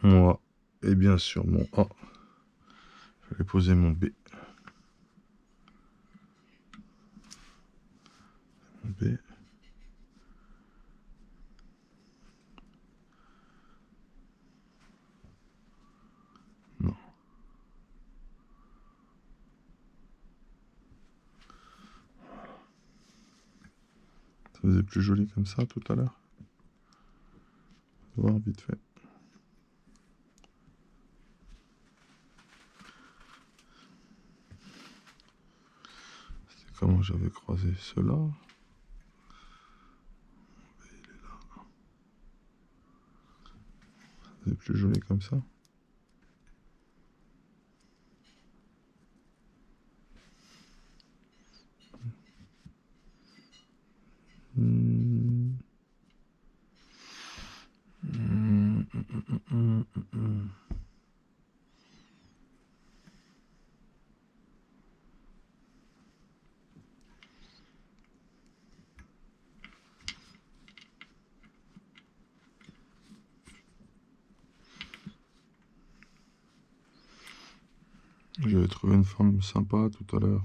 Mon A. Et bien sûr mon A. Je vais poser mon B. Mon B. Non. faisait plus joli comme ça tout à l'heure. On va voir vite fait. C'était comment j'avais croisé cela. Il est là. Ça faisait plus joli comme ça. J'avais trouvé une forme sympa tout à l'heure.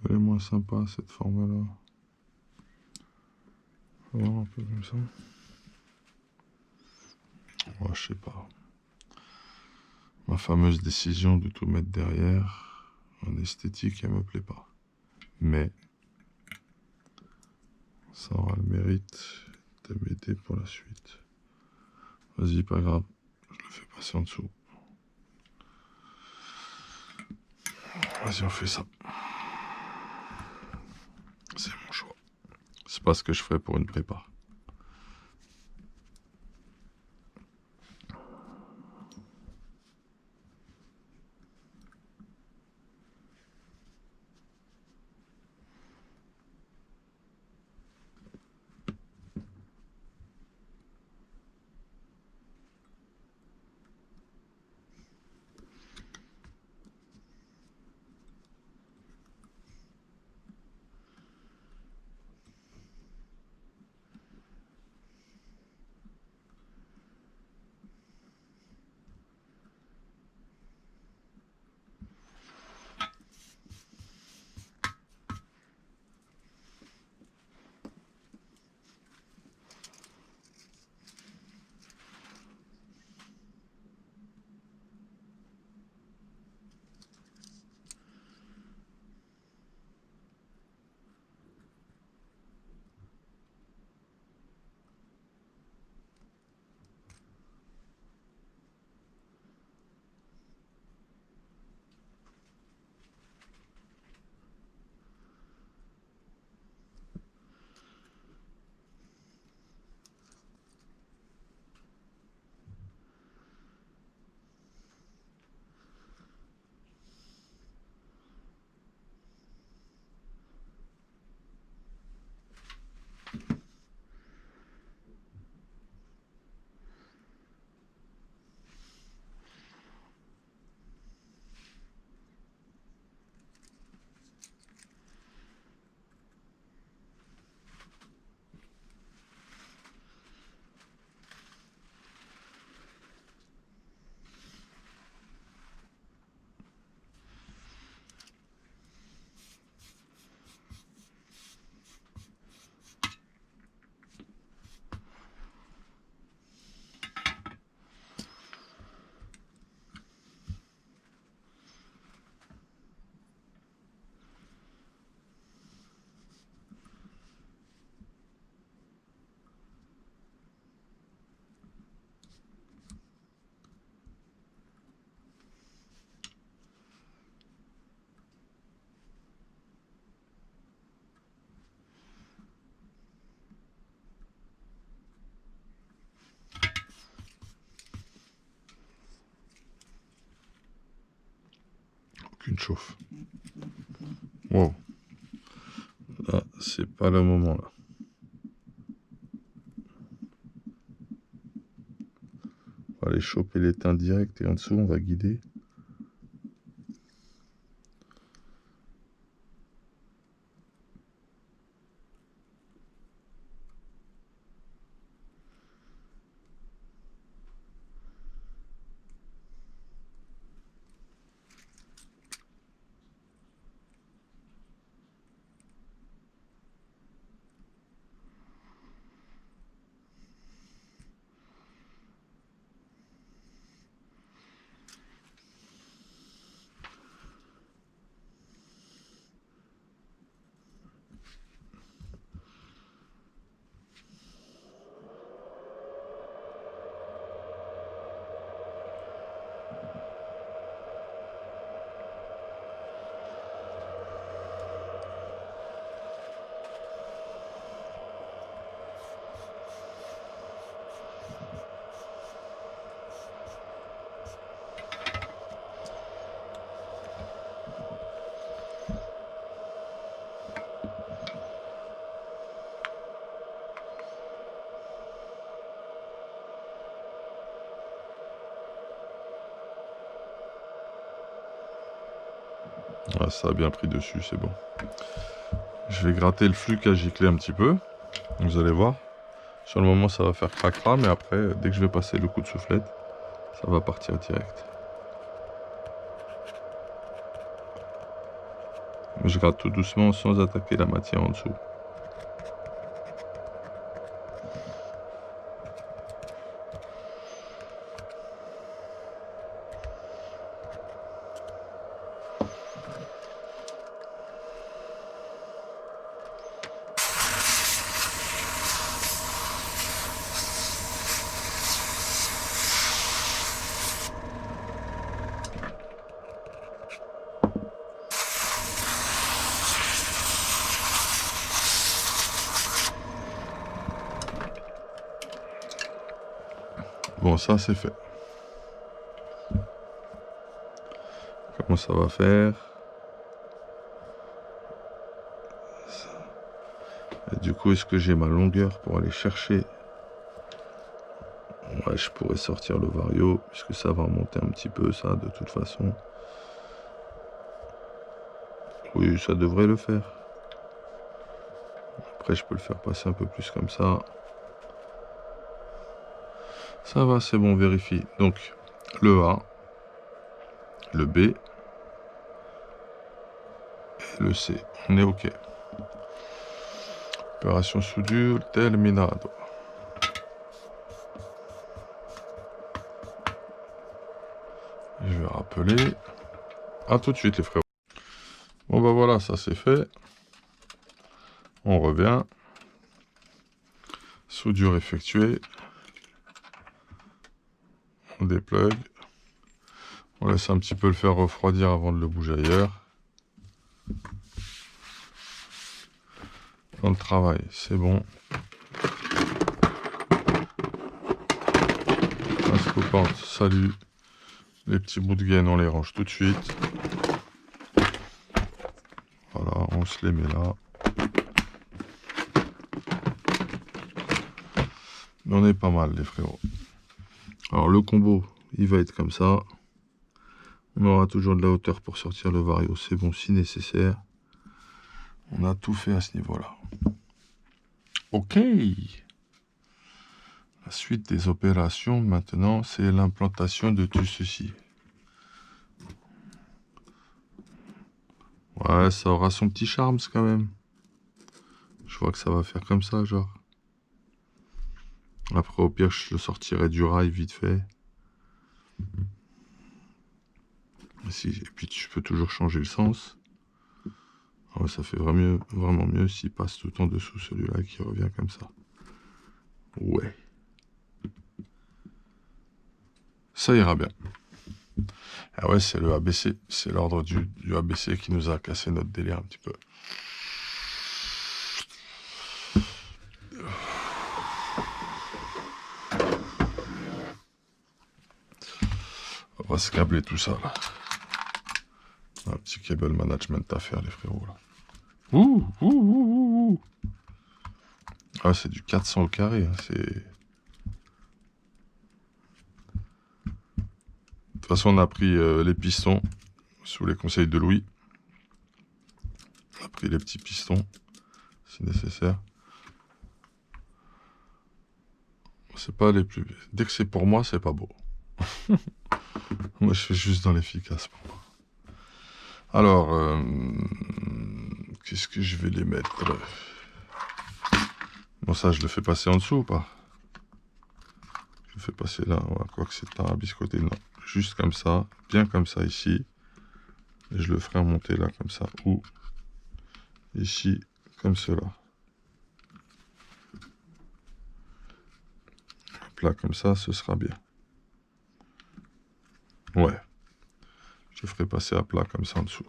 Elle est moins sympa cette forme-là. On va voir un peu comme ça. Oh, je sais pas. Ma fameuse décision de tout mettre derrière, en esthétique, elle me plaît pas. Mais ça aura le mérite de m'aider pour la suite. Vas-y, pas grave. Je le fais passer en dessous. Vas-y, on fait ça. C'est mon choix. C'est pas ce que je ferais pour une prépa. Aucune chauffe. Wow. Là, c'est pas le moment là. On va aller choper l'étain direct et en dessous on va guider. Ah, ça a bien pris dessus, c'est bon. Je vais gratter le flux qui a giclé un petit peu. Vous allez voir. Sur le moment, ça va faire cracra, mais après, dès que je vais passer le coup de soufflette, ça va partir direct. Je gratte tout doucement sans attaquer la matière en dessous. Bon, ça c'est fait. Comment ça va faire? Et du coup, est-ce que j'ai ma longueur pour aller chercher? Ouais, je pourrais sortir le vario, puisque ça va remonter un petit peu, ça, de toute façon. Oui, ça devrait le faire. Après, je peux le faire passer un peu plus comme ça. Ça va, c'est bon, vérifie. Donc, le A, le B et le C. On est OK. Opération soudure terminado. Je vais rappeler. À tout de suite, les frérots. Bon, bah voilà, ça c'est fait. On revient. Soudure effectuée. On déplug. On laisse un petit peu le faire refroidir avant de le bouger ailleurs. Dans le travail, c'est bon. Pince coupante, salut. Les petits bouts de gaine, on les range tout de suite. Voilà, on se les met là. On est pas mal, les frérots. Alors, le combo, il va être comme ça. On aura toujours de la hauteur pour sortir le vario. C'est bon si nécessaire. On a tout fait à ce niveau-là. OK. La suite des opérations, maintenant, c'est l'implantation de tout ceci. Ouais, ça aura son petit charme, quand même. Je vois que ça va faire comme ça, genre. Après, au pire, je le sortirai du rail vite fait. Et puis, tu peux toujours changer le sens. Ouais, ça fait vraiment mieux s'il passe tout en dessous celui-là qui revient comme ça. Ouais. Ça ira bien. Ah ouais, c'est le ABC. C'est l'ordre du ABC qui nous a cassé notre délire un petit peu. On va se câbler tout ça, là. Un petit cable management à faire, les frérots, là. Ouh. Ah, c'est du 400 au carré, hein, c'est... De toute façon, on a pris les pistons sous les conseils de Louis. On a pris les petits pistons, si nécessaire. C'est pas les plus... Dès que c'est pour moi, c'est pas beau. Moi, je fais juste dans l'efficace pour moi. Alors, qu'est-ce que je vais les mettre? Bon, ça, je le fais passer en dessous ou pas? Je le fais passer là, ouais, quoi que c'est un biscoté, non. Juste comme ça, bien comme ça ici. Et je le ferai remonter là, comme ça. Ou ici, comme cela. Hop là, comme ça, ce sera bien. Ouais. Je ferai passer à plat comme ça en dessous.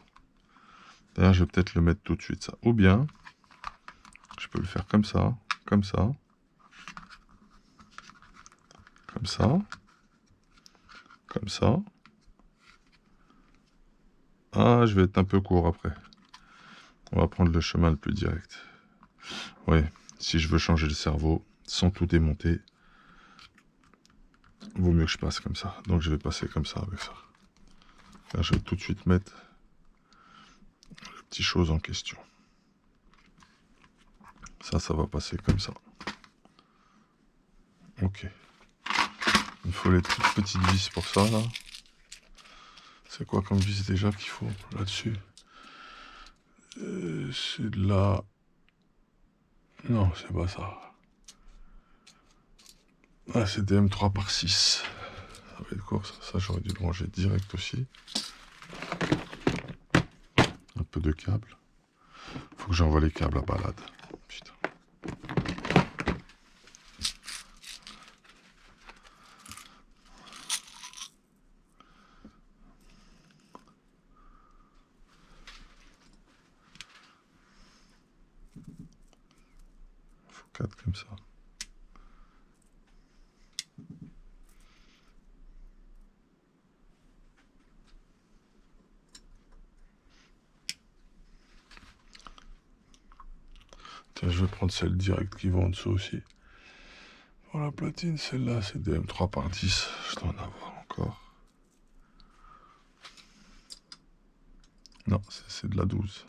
D'ailleurs, je vais peut-être le mettre tout de suite, ça. Ou bien, je peux le faire comme ça, comme ça. Comme ça. Comme ça. Ah, je vais être un peu court après. On va prendre le chemin le plus direct. Ouais, si je veux changer le cerveau sans tout démonter, vaut mieux que je passe comme ça. Donc je vais passer comme ça avec ça. Là, je vais tout de suite mettre petites choses en question. Ça va passer comme ça. Ok. Il faut les toutes petites vis pour ça, là. C'est quoi comme vis déjà qu'il faut là-dessus? C'est de la... Non, c'est pas ça. Ah, c'est des M3 par 6. Ça va être quoi ça? Ça, j'aurais dû le ranger direct aussi. Un peu de câble. Faut que j'envoie les câbles à balade. Putain. Faut 4 comme ça. Tiens, je vais prendre celle directe qui va en dessous aussi. Pour la platine, celle-là, c'est des M3 par 10. Je dois en avoir encore. Non, c'est de la 12.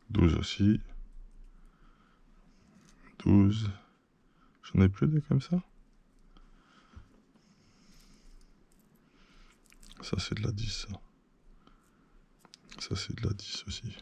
12 aussi. 12. J'en ai plus des comme ça. Ça, c'est de la 10. Ça, c'est de la 10 aussi.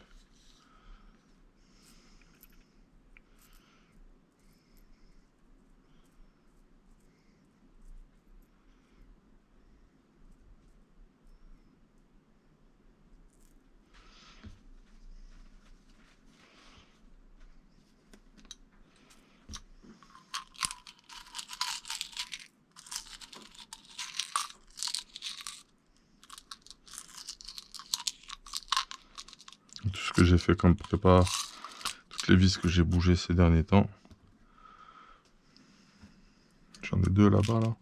Tout ce que j'ai fait comme prépa, toutes les vis que j'ai bougées ces derniers temps. J'en ai deux là-bas, là.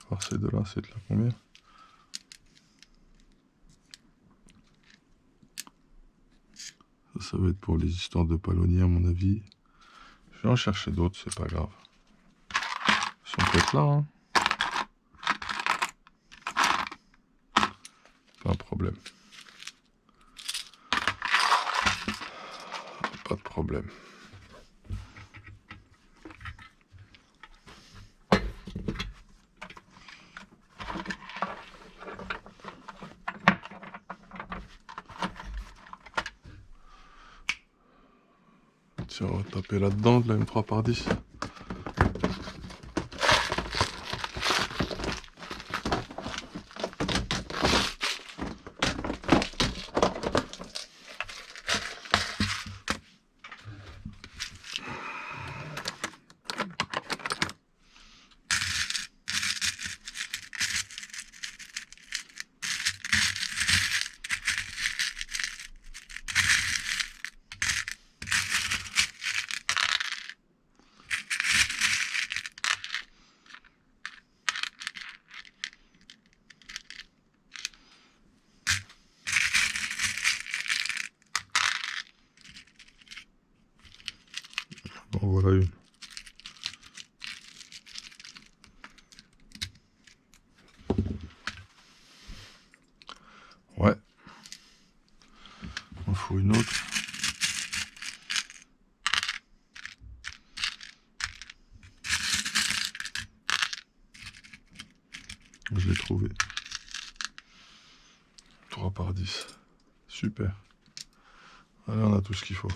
Alors ces deux-là, c'est de la combien? Ça va être pour les histoires de palonniers, à mon avis. Je vais en chercher d'autres, c'est pas grave. Ils sont peut-être là, hein. Pas un problème. Pas de problème. Tiens, on va taper là-dedans de la M3 par 10. Bon, voilà une. Ouais. Il faut une autre. Je l'ai trouvé. 3 par 10. Super. Allez, on a tout ce qu'il faut.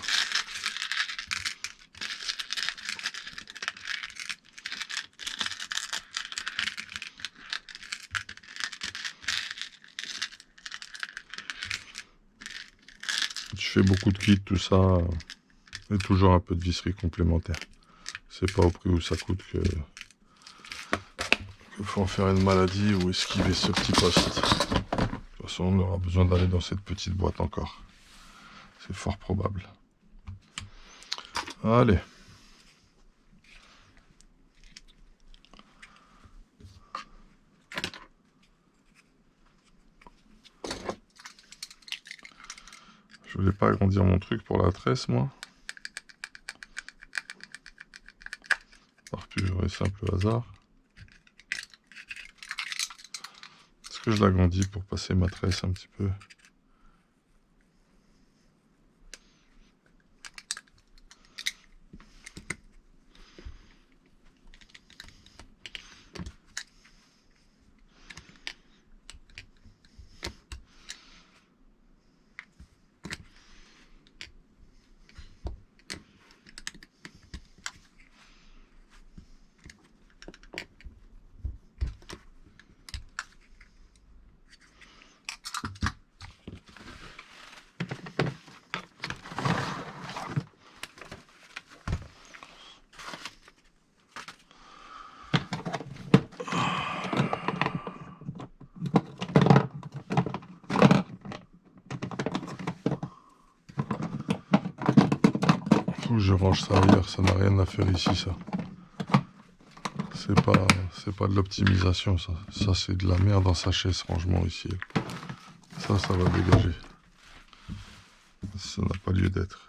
Je fais beaucoup de kits, tout ça. Et toujours un peu de visserie complémentaire. C'est pas au prix où ça coûte que faut en faire une maladie ou esquiver ce petit poste. De toute façon, on aura besoin d'aller dans cette petite boîte encore. C'est fort probable. Allez. Je voulais pas agrandir mon truc pour la tresse, moi. Par pur et simple hasard. Est-ce que je l'agrandis pour passer ma tresse un petit peu? Faut que je range ça ailleurs, ça n'a rien à faire ici, ça. C'est pas de l'optimisation, ça. Ça, c'est de la merde en sachet, ce rangement ici. Ça va dégager. Ça n'a pas lieu d'être.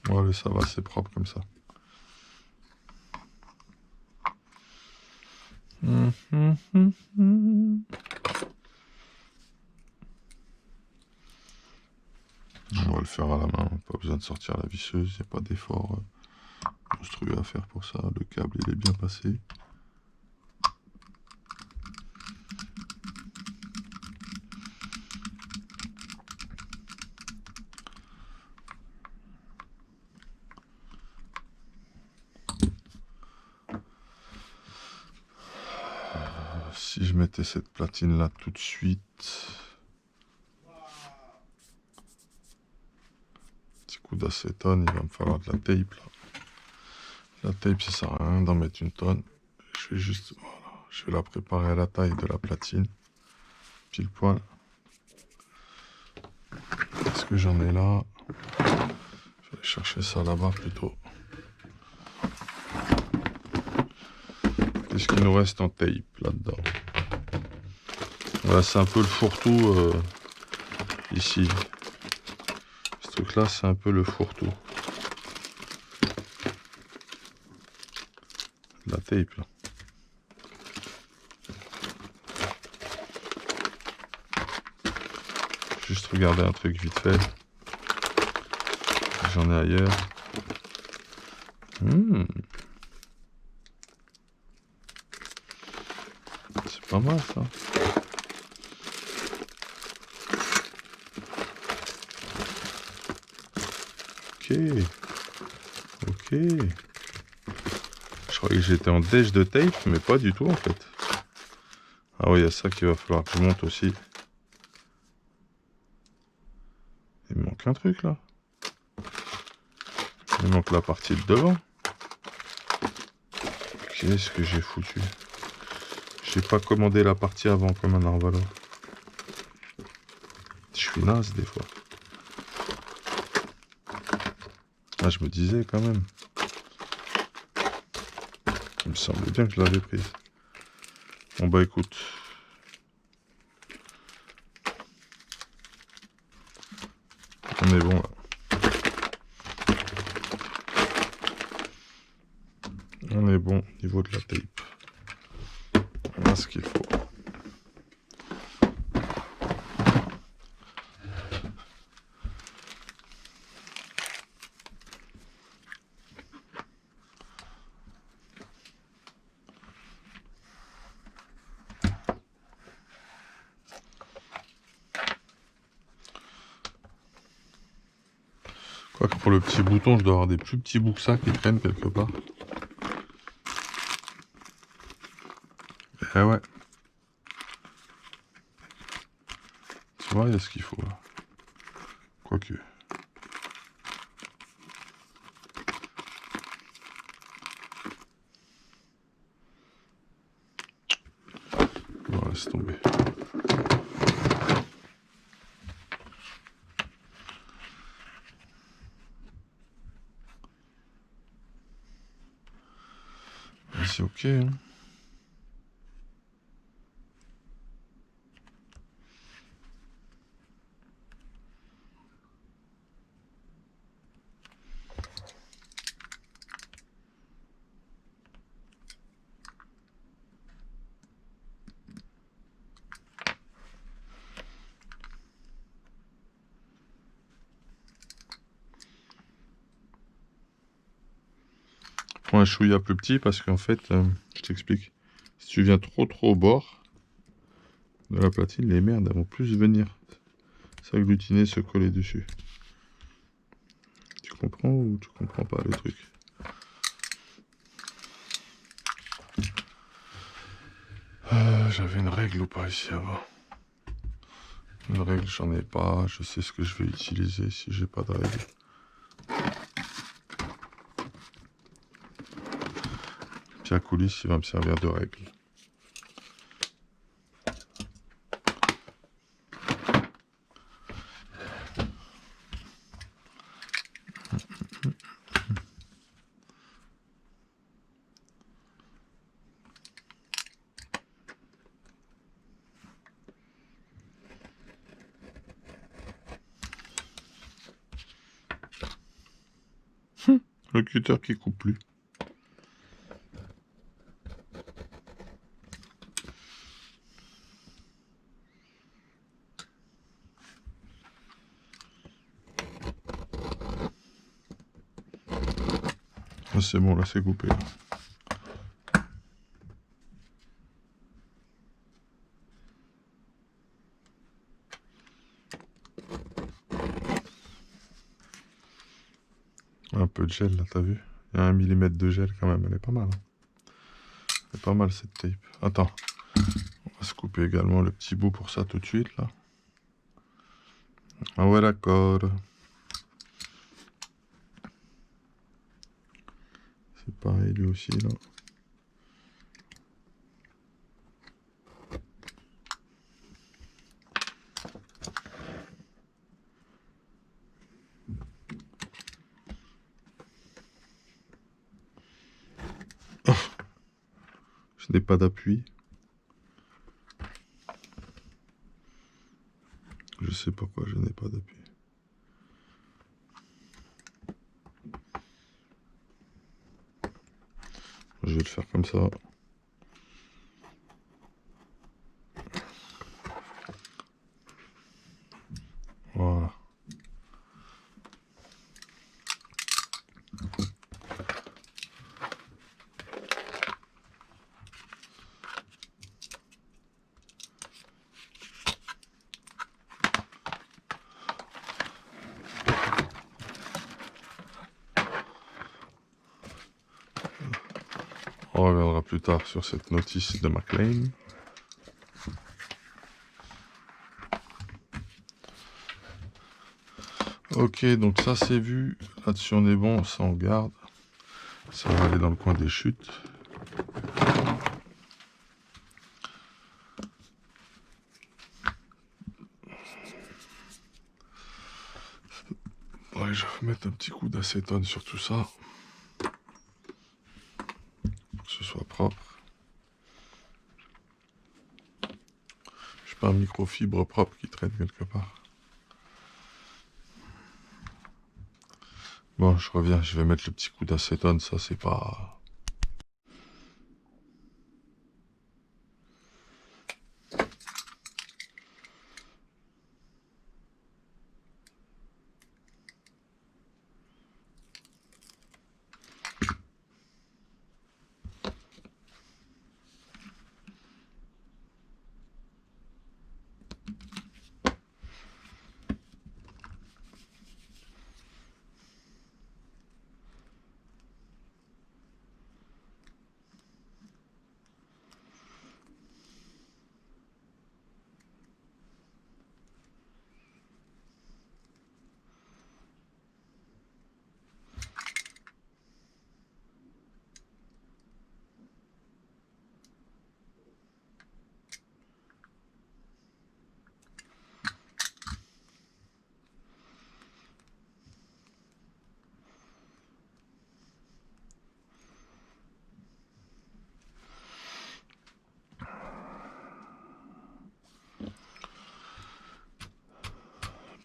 Voilà, ça va, c'est propre comme ça. On va le faire à la main, pas besoin de sortir la visseuse, il n'y a pas d'effort monstrueux à faire pour ça. Le câble, il est bien passé. Si je mettais cette platine là tout de suite, petit coup d'acétone, il va me falloir de la tape là. La tape, ça sert à rien d'en mettre une tonne. Je vais juste, voilà, je vais la préparer à la taille de la platine, pile poil. Est-ce que j'en ai là? Je vais aller chercher ça là-bas plutôt. Qu'est-ce qu'il nous reste en tape là-dedans? Voilà, c'est un peu le fourre-tout ici. Ce truc-là, c'est un peu le fourre-tout. La tape, là. Juste regarder un truc vite fait. J'en ai ailleurs. C'est pas mal, ça. Ok. Je croyais que j'étais en déj de tape, mais pas du tout en fait. Ah oui, il y a ça qu'il va falloir que je monte aussi. Il me manque un truc là. Il me manque la partie de devant. Qu'est-ce que j'ai foutu? J'ai pas commandé la partie avant comme un arvalo. Je suis naze des fois. Ah, je me disais quand même. Il me semblait bien que je l'avais prise. Bon bah écoute. On est bon là. On est bon au niveau de la tape. On a ce qu'il faut. Quoique pour le petit bouton, je dois avoir des plus petits bouts que ça qui traînent quelque part. Eh ouais. Tu vois, il y a ce qu'il faut là. Quoique. laisse tomber. C'est ok, hein. Prends un chouïa plus petit parce qu'en fait, je t'explique. Si tu viens trop au bord de la platine, les merdes elles vont plus venir s'agglutiner, se coller dessus. Tu comprends ou tu comprends pas le truc? J'avais une règle ou pas ici avant? Une règle, j'en ai pas. Je sais ce que je vais utiliser si j'ai pas de règle. Pierre Coulis, il va me servir de règle. Le cutter qui coupe plus. Ah, c'est bon, là c'est coupé. Là. Un peu de gel là, t'as vu? Il y a 1 millimètre de gel quand même, elle est pas mal. Hein. Elle est pas mal cette tape. Attends, on va se couper également le petit bout pour ça tout de suite là. Ah ouais, d'accord. C'est pareil lui aussi là. Oh, je n'ai pas d'appui. Je sais pourquoi je n'ai pas d'appui. Je vais le faire comme ça. Voilà. On reviendra plus tard sur cette notice de McLean. Ok, donc ça c'est vu. Là-dessus on est bon, ça on garde. Ça va aller dans le coin des chutes. Ouais, je vais mettre un petit coup d'acétone sur tout ça. Pour que ce soit propre. Je pas un microfibre propre qui traîne quelque part. Bon, je reviens, je vais mettre le petit coup d'acétone, ça c'est pas...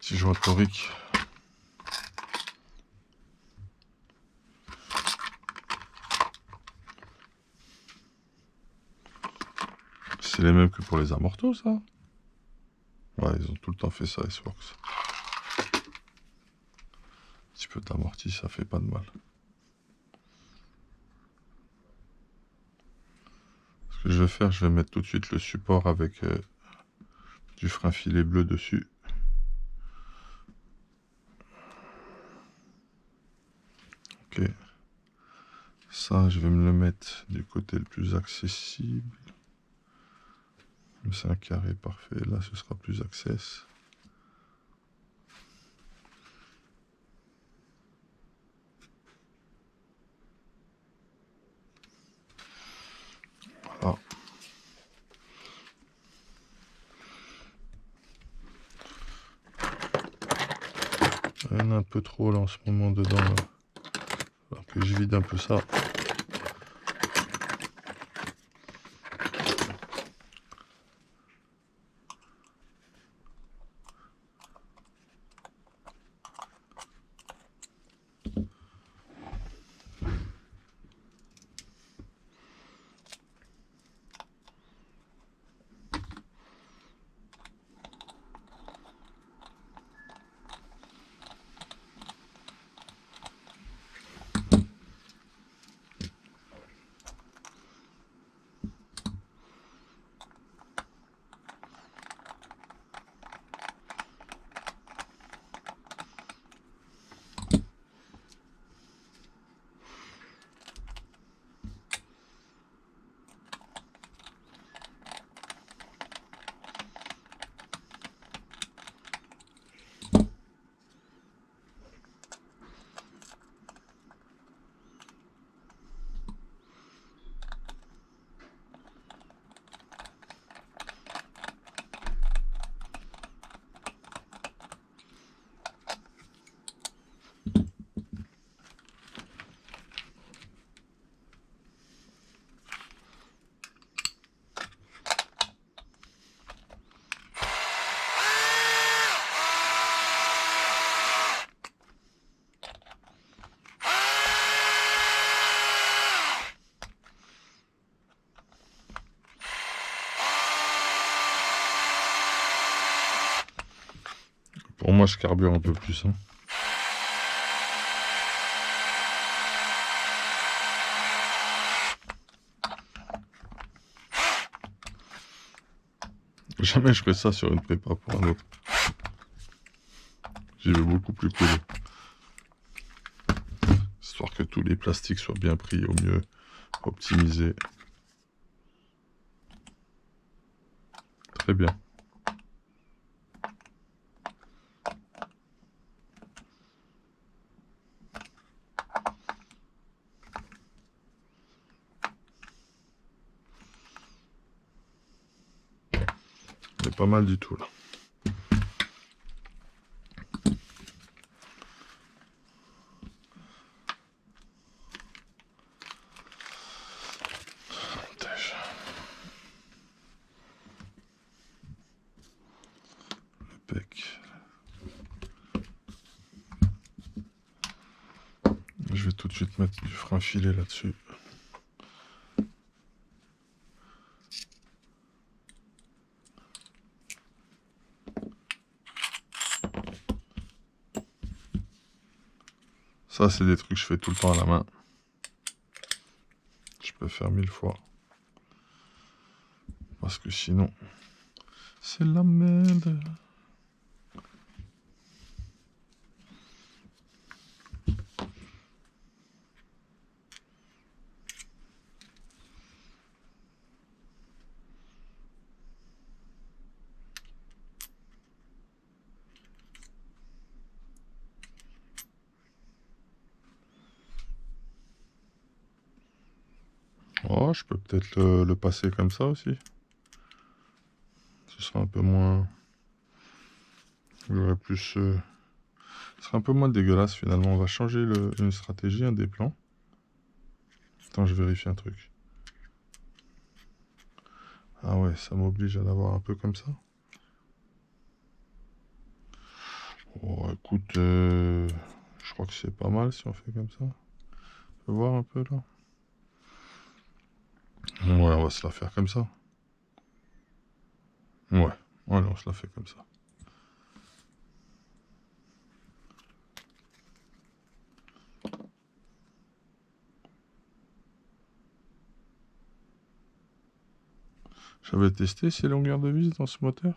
Petit joint torique. C'est les mêmes que pour les amortos, ça? Ouais, ils ont tout le temps fait ça, S-Works. Un petit peu d'amorti, ça fait pas de mal. Ce que je vais faire, je vais mettre tout de suite le support avec du frein filet bleu dessus. Ok. Ça, je vais me le mettre du côté le plus accessible. C'est un carré parfait. Là, ce sera plus access. Voilà. Il y en a un peu trop là en ce moment dedans. Là. Alors que je vide un peu ça. Pour moi, je carbure un peu plus. Hein. Jamais je ferai ça sur une prépa pour un autre. J'y vais beaucoup plus cool. Histoire que tous les plastiques soient bien pris au mieux, optimisés. Très bien. C'est pas mal du tout là. Je vais tout de suite mettre du frein filet là-dessus. Ça, c'est des trucs que je fais tout le temps à la main. Je peux faire 1000 fois. Parce que sinon, c'est la merde. Oh, je peux peut-être le passer comme ça aussi. Ce sera un peu moins... J'aurais plus... Ce sera un peu moins dégueulasse finalement. On va changer une stratégie, un des plans. Attends, je vérifie un truc. Ah ouais, ça m'oblige à l'avoir un peu comme ça. Bon, écoute, je crois que c'est pas mal si on fait comme ça. Tu peux voir un peu là? Ouais, on va se la faire comme ça. Ouais, allez, on se la fait comme ça. J'avais testé ces longueurs de vis dans ce moteur.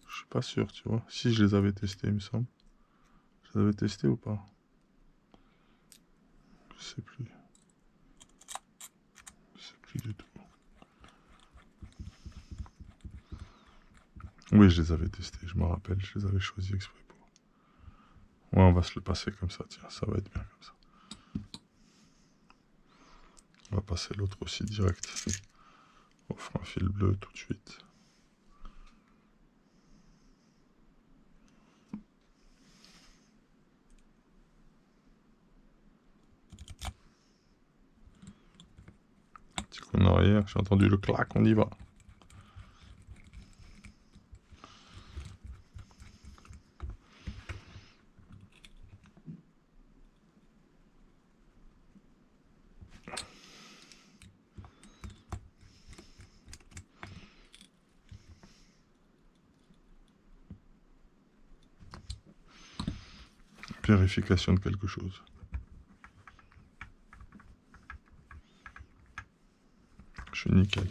Je suis pas sûr, tu vois. Si je les avais testés, il me semble. Je les avais testés ou pas? Je sais plus. Je sais plus du tout. Oui, je les avais testés, je me rappelle. Je les avais choisis exprès pour. Ouais, on va se le passer comme ça, tiens. Ça va être bien comme ça. On va passer l'autre aussi direct. On fera un fil bleu tout de suite. Petit coup en arrière, j'ai entendu le clac, on y va. Vérification de quelque chose. Je suis nickel.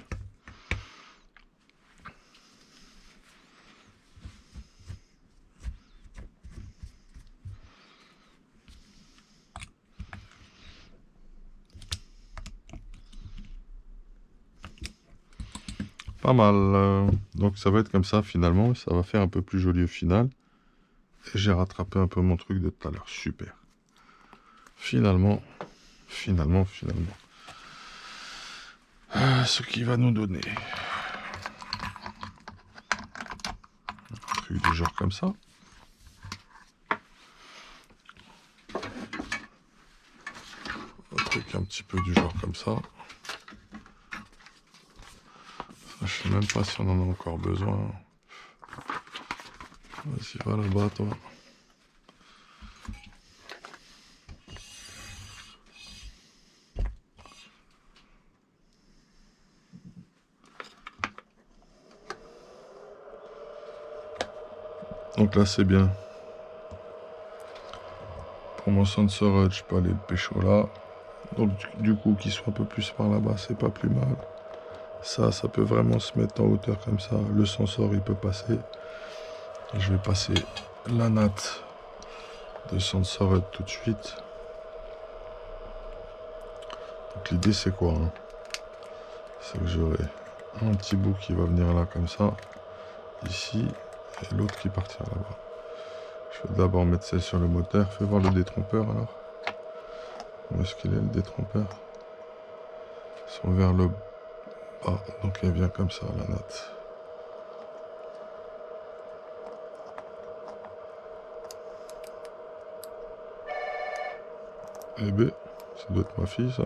Pas mal. Donc ça va être comme ça finalement. Ça va faire un peu plus joli au final. Et j'ai rattrapé un peu mon truc de tout à l'heure. Super. Finalement. Ce qui va nous donner un truc du genre comme ça. Un truc un petit peu du genre comme ça. Je sais même pas si on en a encore besoin. Vas-y, va là-bas, toi. Donc là, c'est bien. Pour mon sensor, je peux aller le pécho là. Donc du coup, qu'il soit un peu plus par là-bas, c'est pas plus mal. Ça peut vraiment se mettre en hauteur comme ça. Le sensor, il peut passer. Je vais passer la natte de sensor tout de suite. Donc l'idée, c'est quoi hein? C'est que j'aurai un petit bout qui va venir là comme ça, ici, et l'autre qui partira là-bas. Je vais d'abord mettre celle sur le moteur. Fais voir le détrompeur alors. Où est-ce qu'il est le détrompeur? Ils sont vers le bas, donc elle vient comme ça la natte. Eh ben, ça doit être ma fille ça.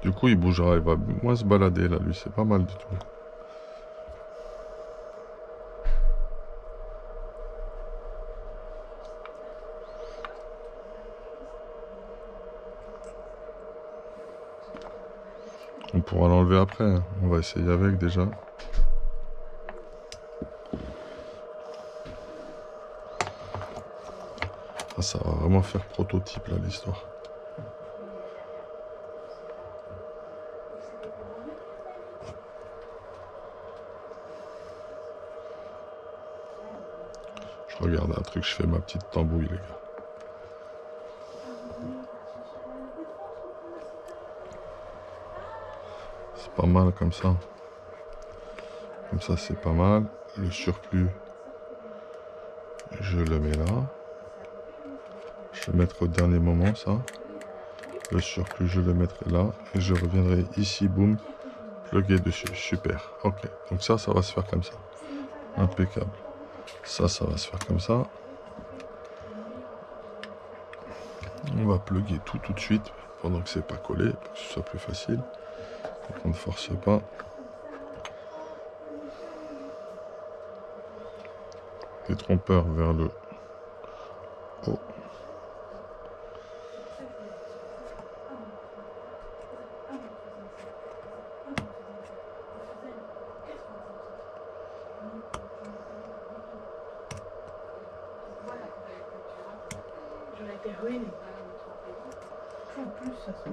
Du coup il bougera, il va moins se balader là, lui c'est pas mal du tout. On pourra l'enlever après, hein. On va essayer avec déjà. Ah, ça va vraiment faire prototype là l'histoire. Je regarde un truc, je fais ma petite tambouille les gars. C'est pas mal comme ça. Comme ça c'est pas mal. Le surplus, je le mets là. Je vais le mettre au dernier moment ça. Le surplus je le mettrai là. Et je reviendrai ici, boum, pluguer dessus. Super. Ok. Donc ça va se faire comme ça. Impeccable. Ça va se faire comme ça. On va plugger tout de suite. pendant que c'est pas collé, pour que ce soit plus facile. Donc on ne force pas. Les trompeurs vers le haut. J'aurais été ruinée. Faut plus, ça se fait.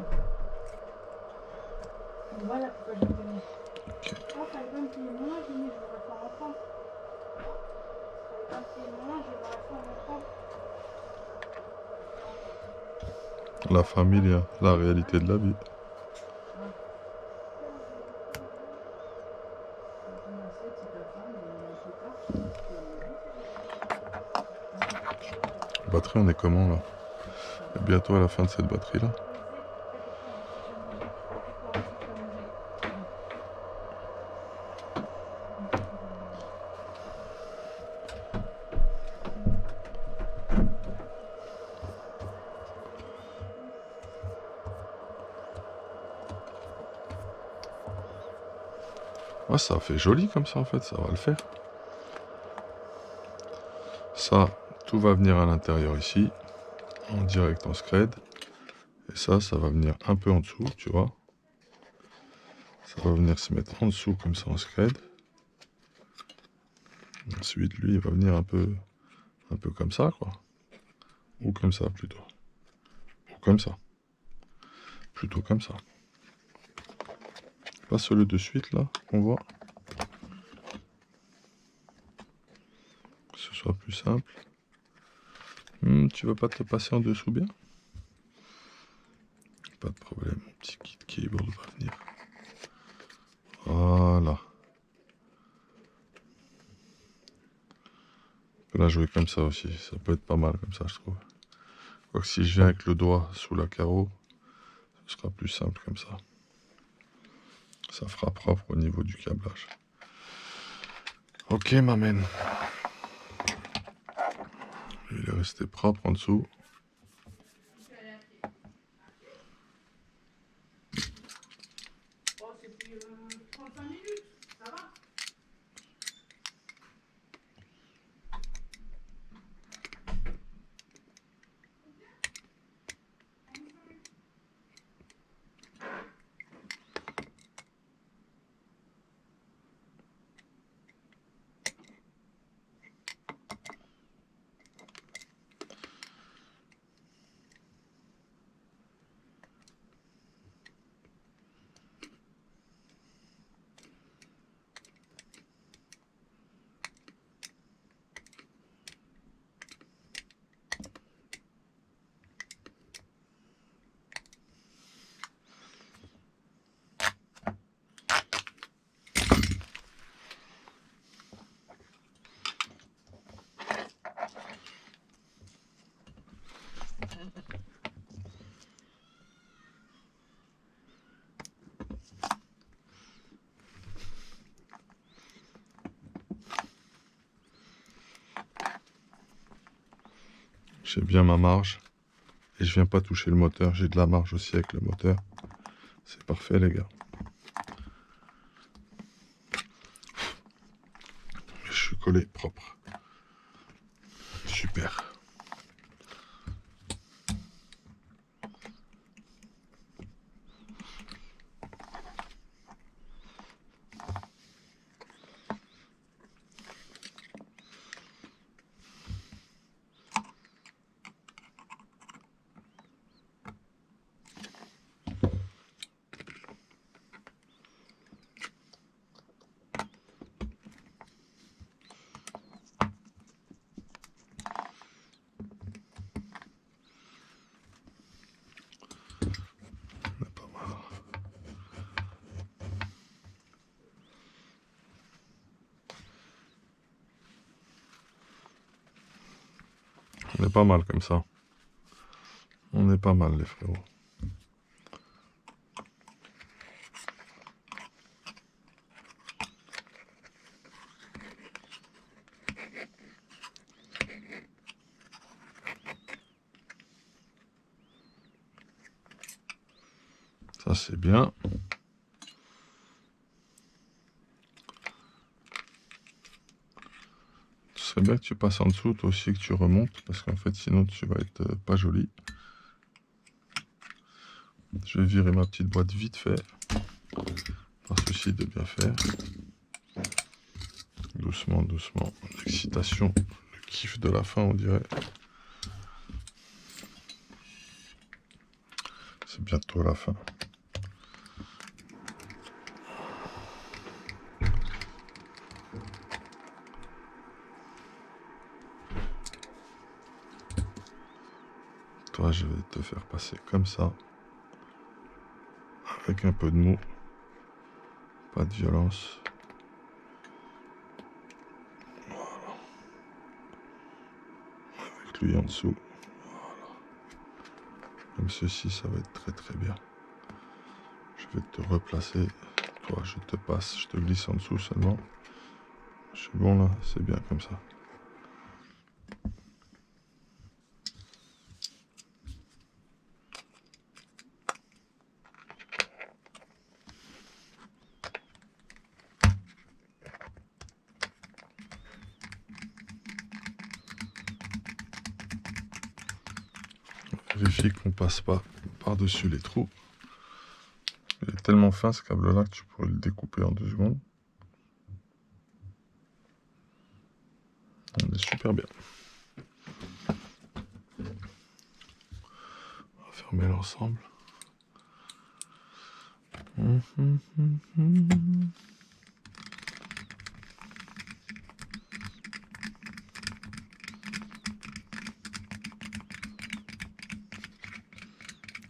Voilà pourquoi je le connais. Oh, fallait pas me payer moins, j'ai dit, je l'aurais fait en rentrant. Fallait pas me payer moins, je l'aurais fait en rentrant. La famille, la réalité de la vie. Batterie, on est comment là? Et bientôt à la fin de cette batterie là. Ouais, ça fait joli comme ça en fait, ça va le faire. Ça, tout va venir à l'intérieur ici, en direct en scred. Et ça va venir un peu en dessous, tu vois. Ça va venir se mettre en dessous comme ça en scred. Ensuite, lui, il va venir un peu comme ça, quoi. Ou comme ça, plutôt. Ou comme ça. Plutôt comme ça. Pas celui de suite, là, qu'on voit. Que ce soit plus simple. Tu veux pas te passer en dessous bien? Pas de problème, mon petit kit keyboard va venir. Voilà. On peut la jouer comme ça aussi, ça peut être pas mal comme ça, je trouve. Quoique si je viens avec le doigt sous la carreau, ce sera plus simple comme ça. Ça fera propre au niveau du câblage. Ok, m'amène. Il est resté propre en dessous. J'ai bien ma marge. Et je viens pas toucher le moteur. J'ai de la marge aussi avec le moteur. C'est parfait, les gars. Je suis collé propre. Super. On est pas mal comme ça. On est pas mal, les frérots. Ça c'est bien. Ce serait bien que tu passes en dessous, toi aussi, que tu remontes, parce qu'en fait, sinon, tu vas être pas joli. Je vais virer ma petite boîte vite fait, par souci de bien faire. Doucement, doucement. L'excitation, le kiff de la fin, on dirait. C'est bientôt la fin. Toi, je vais te faire passer comme ça, avec un peu de mou, pas de violence. Voilà. Avec lui en dessous. Voilà. Comme ceci, ça va être très très bien. Je vais te replacer. Toi, je te passe, je te glisse en dessous seulement. Je suis bon là, c'est bien comme ça. Vérifie qu'on passe pas par-dessus les trous. Il est tellement fin ce câble là que tu pourrais le découper en 2 secondes. On est super bien. On va fermer l'ensemble.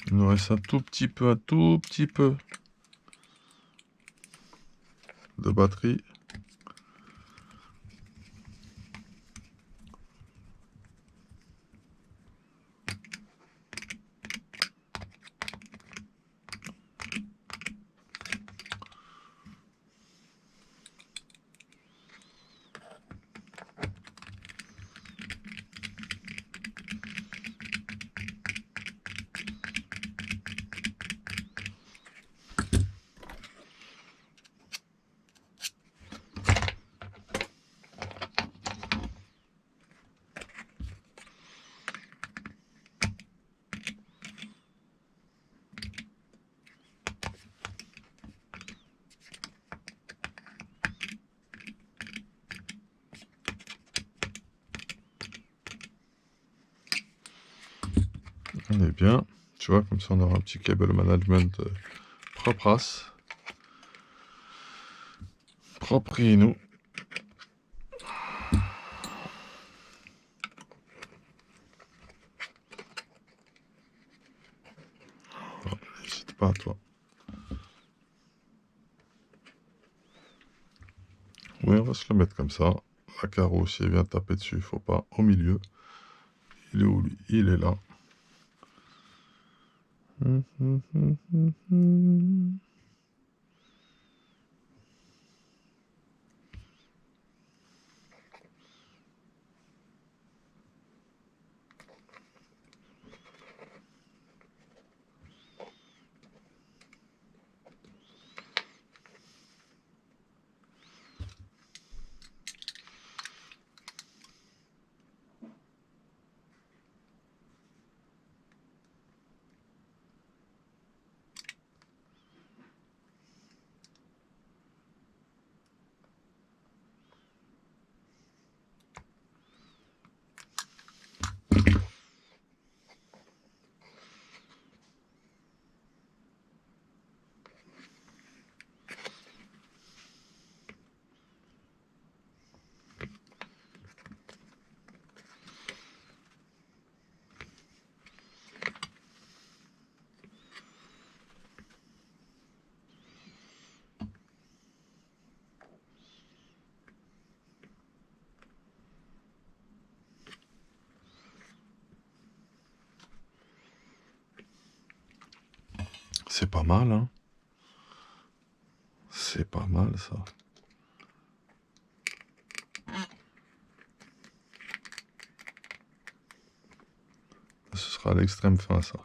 Il nous reste un tout petit peu de batterie. On est bien. Tu vois, comme ça on aura un petit cable management propre et nous. N'hésite pas, toi. Oui, on va se le mettre comme ça. La carreau, si elle vient taper dessus, il faut pas au milieu. Il est où lui? Il est là. C'est pas mal, hein? C'est pas mal, ça. Ce sera à l'extrême fin, ça.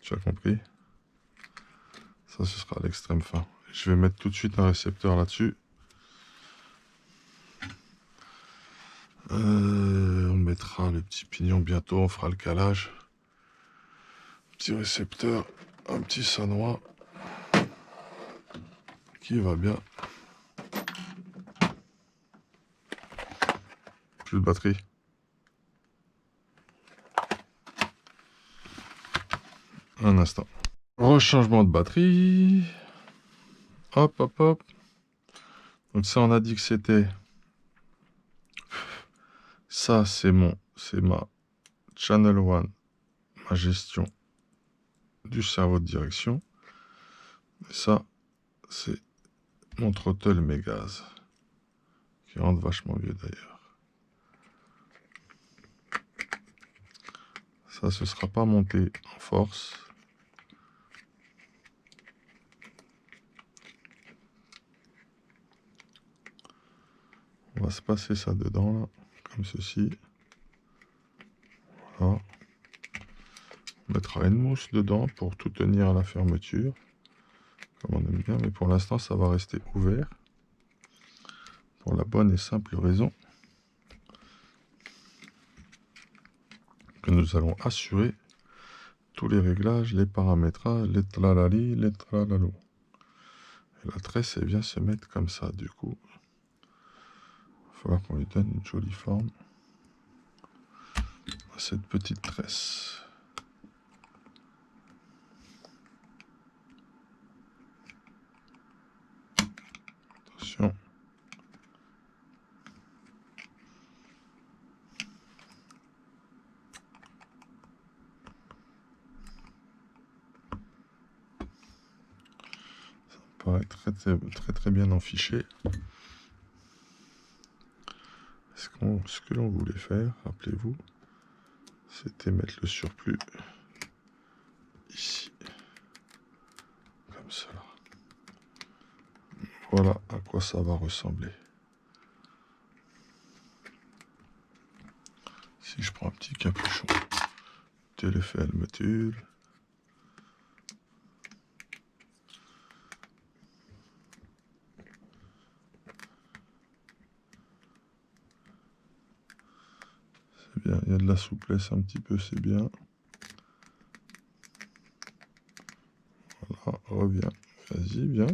Tu as compris? Ça, ce sera à l'extrême fin. Je vais mettre tout de suite un récepteur là-dessus. On mettra le petit pignon bientôt, on fera le calage. Petit récepteur, un petit sanois qui va bien. Plus de batterie. Un instant. Rechangement de batterie. Hop, hop, hop. Donc ça, on a dit que c'était... Ça, c'est ma Channel 1, ma gestion du cerveau de direction. Et ça, c'est mon throttle Mégaz, qui rentre vachement mieux d'ailleurs. Ça, ce sera pas monté en force. On va se passer ça dedans, là, comme ceci. Voilà. On mettra une mousse dedans pour tout tenir à la fermeture, comme on aime bien, mais pour l'instant, ça va rester ouvert. Pour la bonne et simple raison que nous allons assurer tous les réglages, les paramétrages, les tralali, les tralalou. Et la tresse, elle vient se mettre comme ça, du coup. Il va falloir qu'on lui donne une jolie forme à cette petite tresse. Attention. Ça me paraît très bien en fichier. Ce que l'on voulait faire, rappelez-vous, c'était mettre le surplus ici, comme cela. Voilà à quoi ça va ressembler. Si je prends un petit capuchon, téléphone me tue. C'est bien, il y a de la souplesse un petit peu, c'est bien. Voilà, reviens. Vas-y, bien,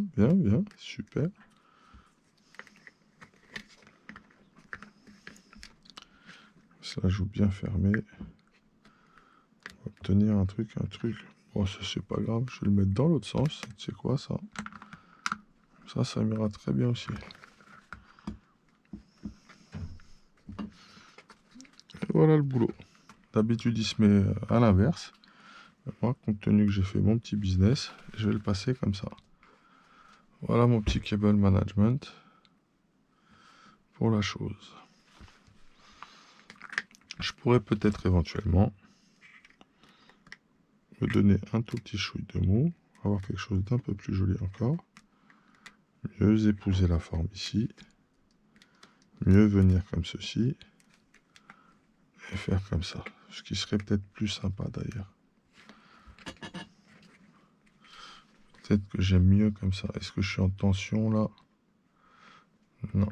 super. Ça joue bien fermé. On va obtenir un truc. Bon, ça c'est pas grave, je vais le mettre dans l'autre sens. C'est quoi ça? Ça m'ira très bien aussi. Et voilà le boulot. D'habitude, il se met à l'inverse. Moi, compte tenu que j'ai fait mon petit business, je vais le passer comme ça. Voilà mon petit cable management pour la chose. Je pourrais peut-être éventuellement me donner un tout petit chouille de mou, avoir quelque chose d'un peu plus joli encore. Mieux épouser la forme ici. Mieux venir comme ceci. Et faire comme ça. Ce qui serait peut-être plus sympa d'ailleurs. Peut-être que j'aime mieux comme ça. Est-ce que je suis en tension là? Non.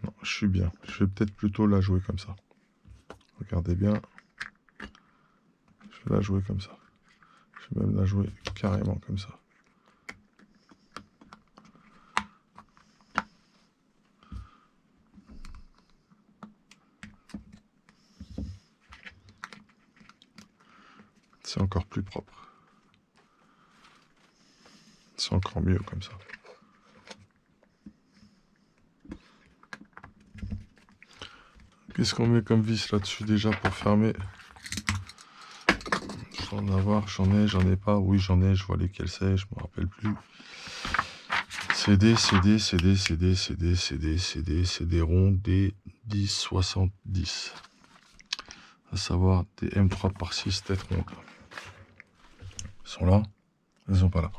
Non, je suis bien. Je vais peut-être plutôt la jouer comme ça. Regardez bien. Je vais la jouer comme ça. Je vais même la jouer carrément comme ça. C'est encore plus propre. C'est encore mieux comme ça. Qu'est-ce qu'on met comme vis là-dessus déjà pour fermer? Faut en avoir, j'en ai pas. Oui, j'en ai, je vois lesquels c'est, je me rappelle plus. CD rond D1070. À savoir des M3 par 6 tête ronde. Ils sont là, ils sont pas là.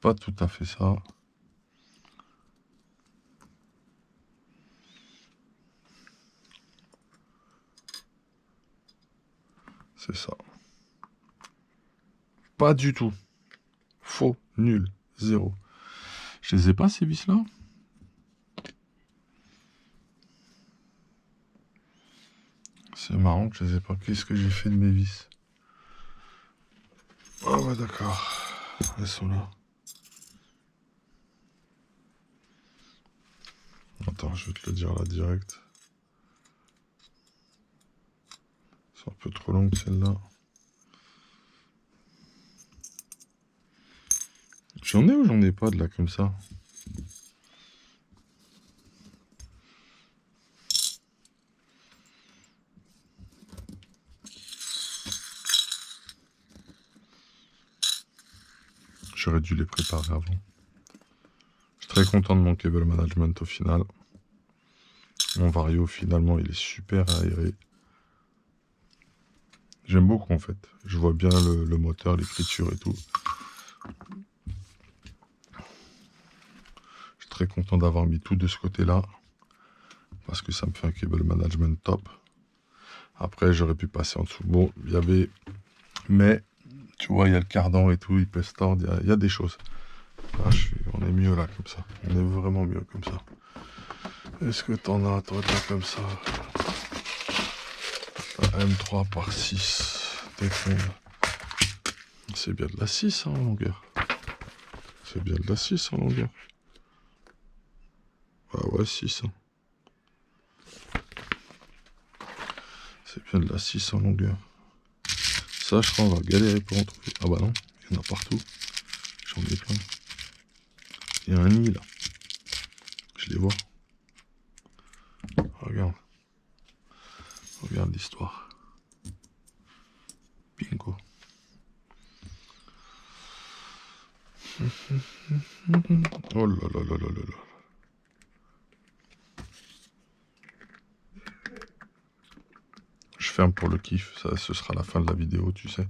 pas tout à fait ça. C'est ça. Pas du tout. Faux, nul, zéro. Je les ai pas ces vis là. C'est marrant que je les ai pas. Qu'est-ce que j'ai fait de mes vis? Ah ouais, d'accord. Elles sont là. Attends, je vais te le dire là direct. C'est un peu trop longue celle-là. J'en ai ou j'en ai pas de là comme ça? J'aurais dû les préparer avant. Je suis très content de mon cable management au final. Mon Vario finalement il est super aéré. J'aime beaucoup en fait. Je vois bien le moteur, l'écriture et tout. Je suis très content d'avoir mis tout de ce côté-là. Parce que ça me fait un cable management top. Après j'aurais pu passer en dessous. Bon, il y avait... Mais, tu vois, il y a le cardan et tout, il peut se tordre, il y a des choses. Là, on est mieux là comme ça. On est vraiment mieux comme ça. Est-ce que t'en as, toi, comme ça? La M3 par 6. C'est bien de la 6 hein, en longueur. C'est bien de la 6 en longueur. Ah ouais, 6. Hein. C'est bien de la 6 en longueur. Ça, je crois, on va galérer pour en trouver. Ah bah non, il y en a partout. J'en ai plein. Il y a un nid là. Je les vois. Regarde. Regarde l'histoire. Bingo. Oh là là là là là là. Je ferme pour le kiff, ça, ce sera la fin de la vidéo, tu sais.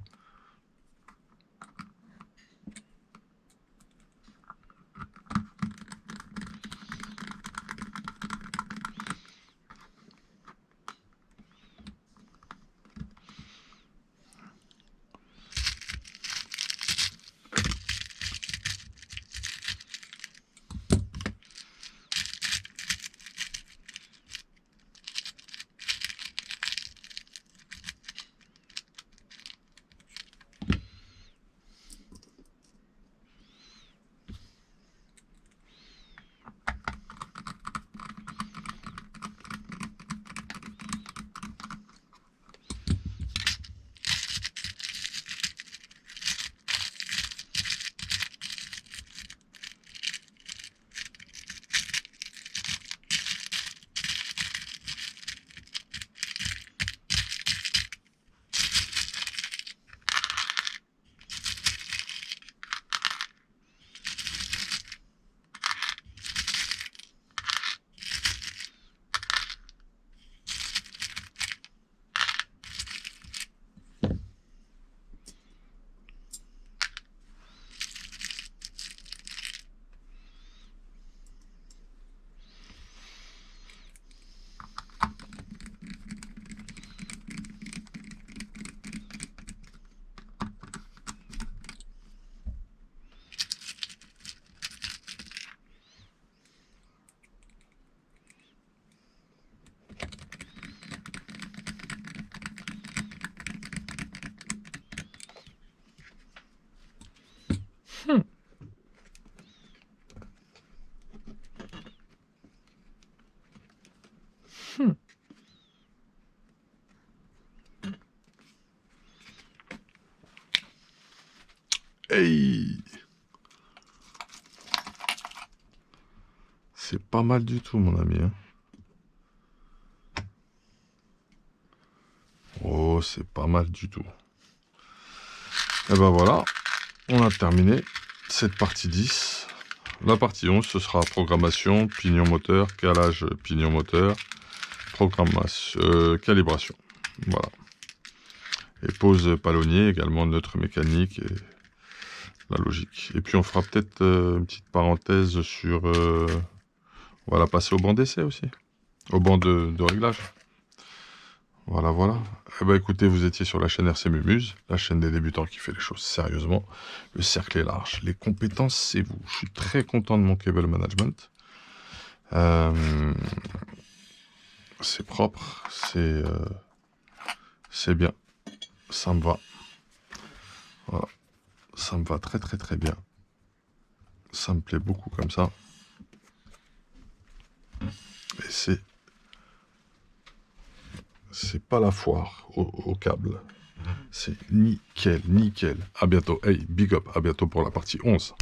Hey, c'est pas mal du tout, mon ami. Hein. Oh, c'est pas mal du tout. Et ben voilà, on a terminé cette partie 10. La partie 11, ce sera programmation, pignon moteur, calage pignon moteur, programmation, calibration. Voilà. Et pose palonnier, également neutre mécanique et la logique. Et puis on fera peut-être une petite parenthèse sur... on va la passer au banc d'essai aussi. Au banc de réglage. Voilà, voilà. Eh ben écoutez, vous étiez sur la chaîne RC Mumuse, la chaîne des débutants qui fait les choses sérieusement. Le cercle est large. Les compétences, c'est vous. Je suis très content de mon cable management. C'est propre, c'est bien. Ça me va. Voilà. Ça me va très très très bien. Ça me plaît beaucoup comme ça. Et c'est pas la foire au câble. C'est nickel, nickel. À bientôt. Hey, big up. À bientôt pour la partie 11.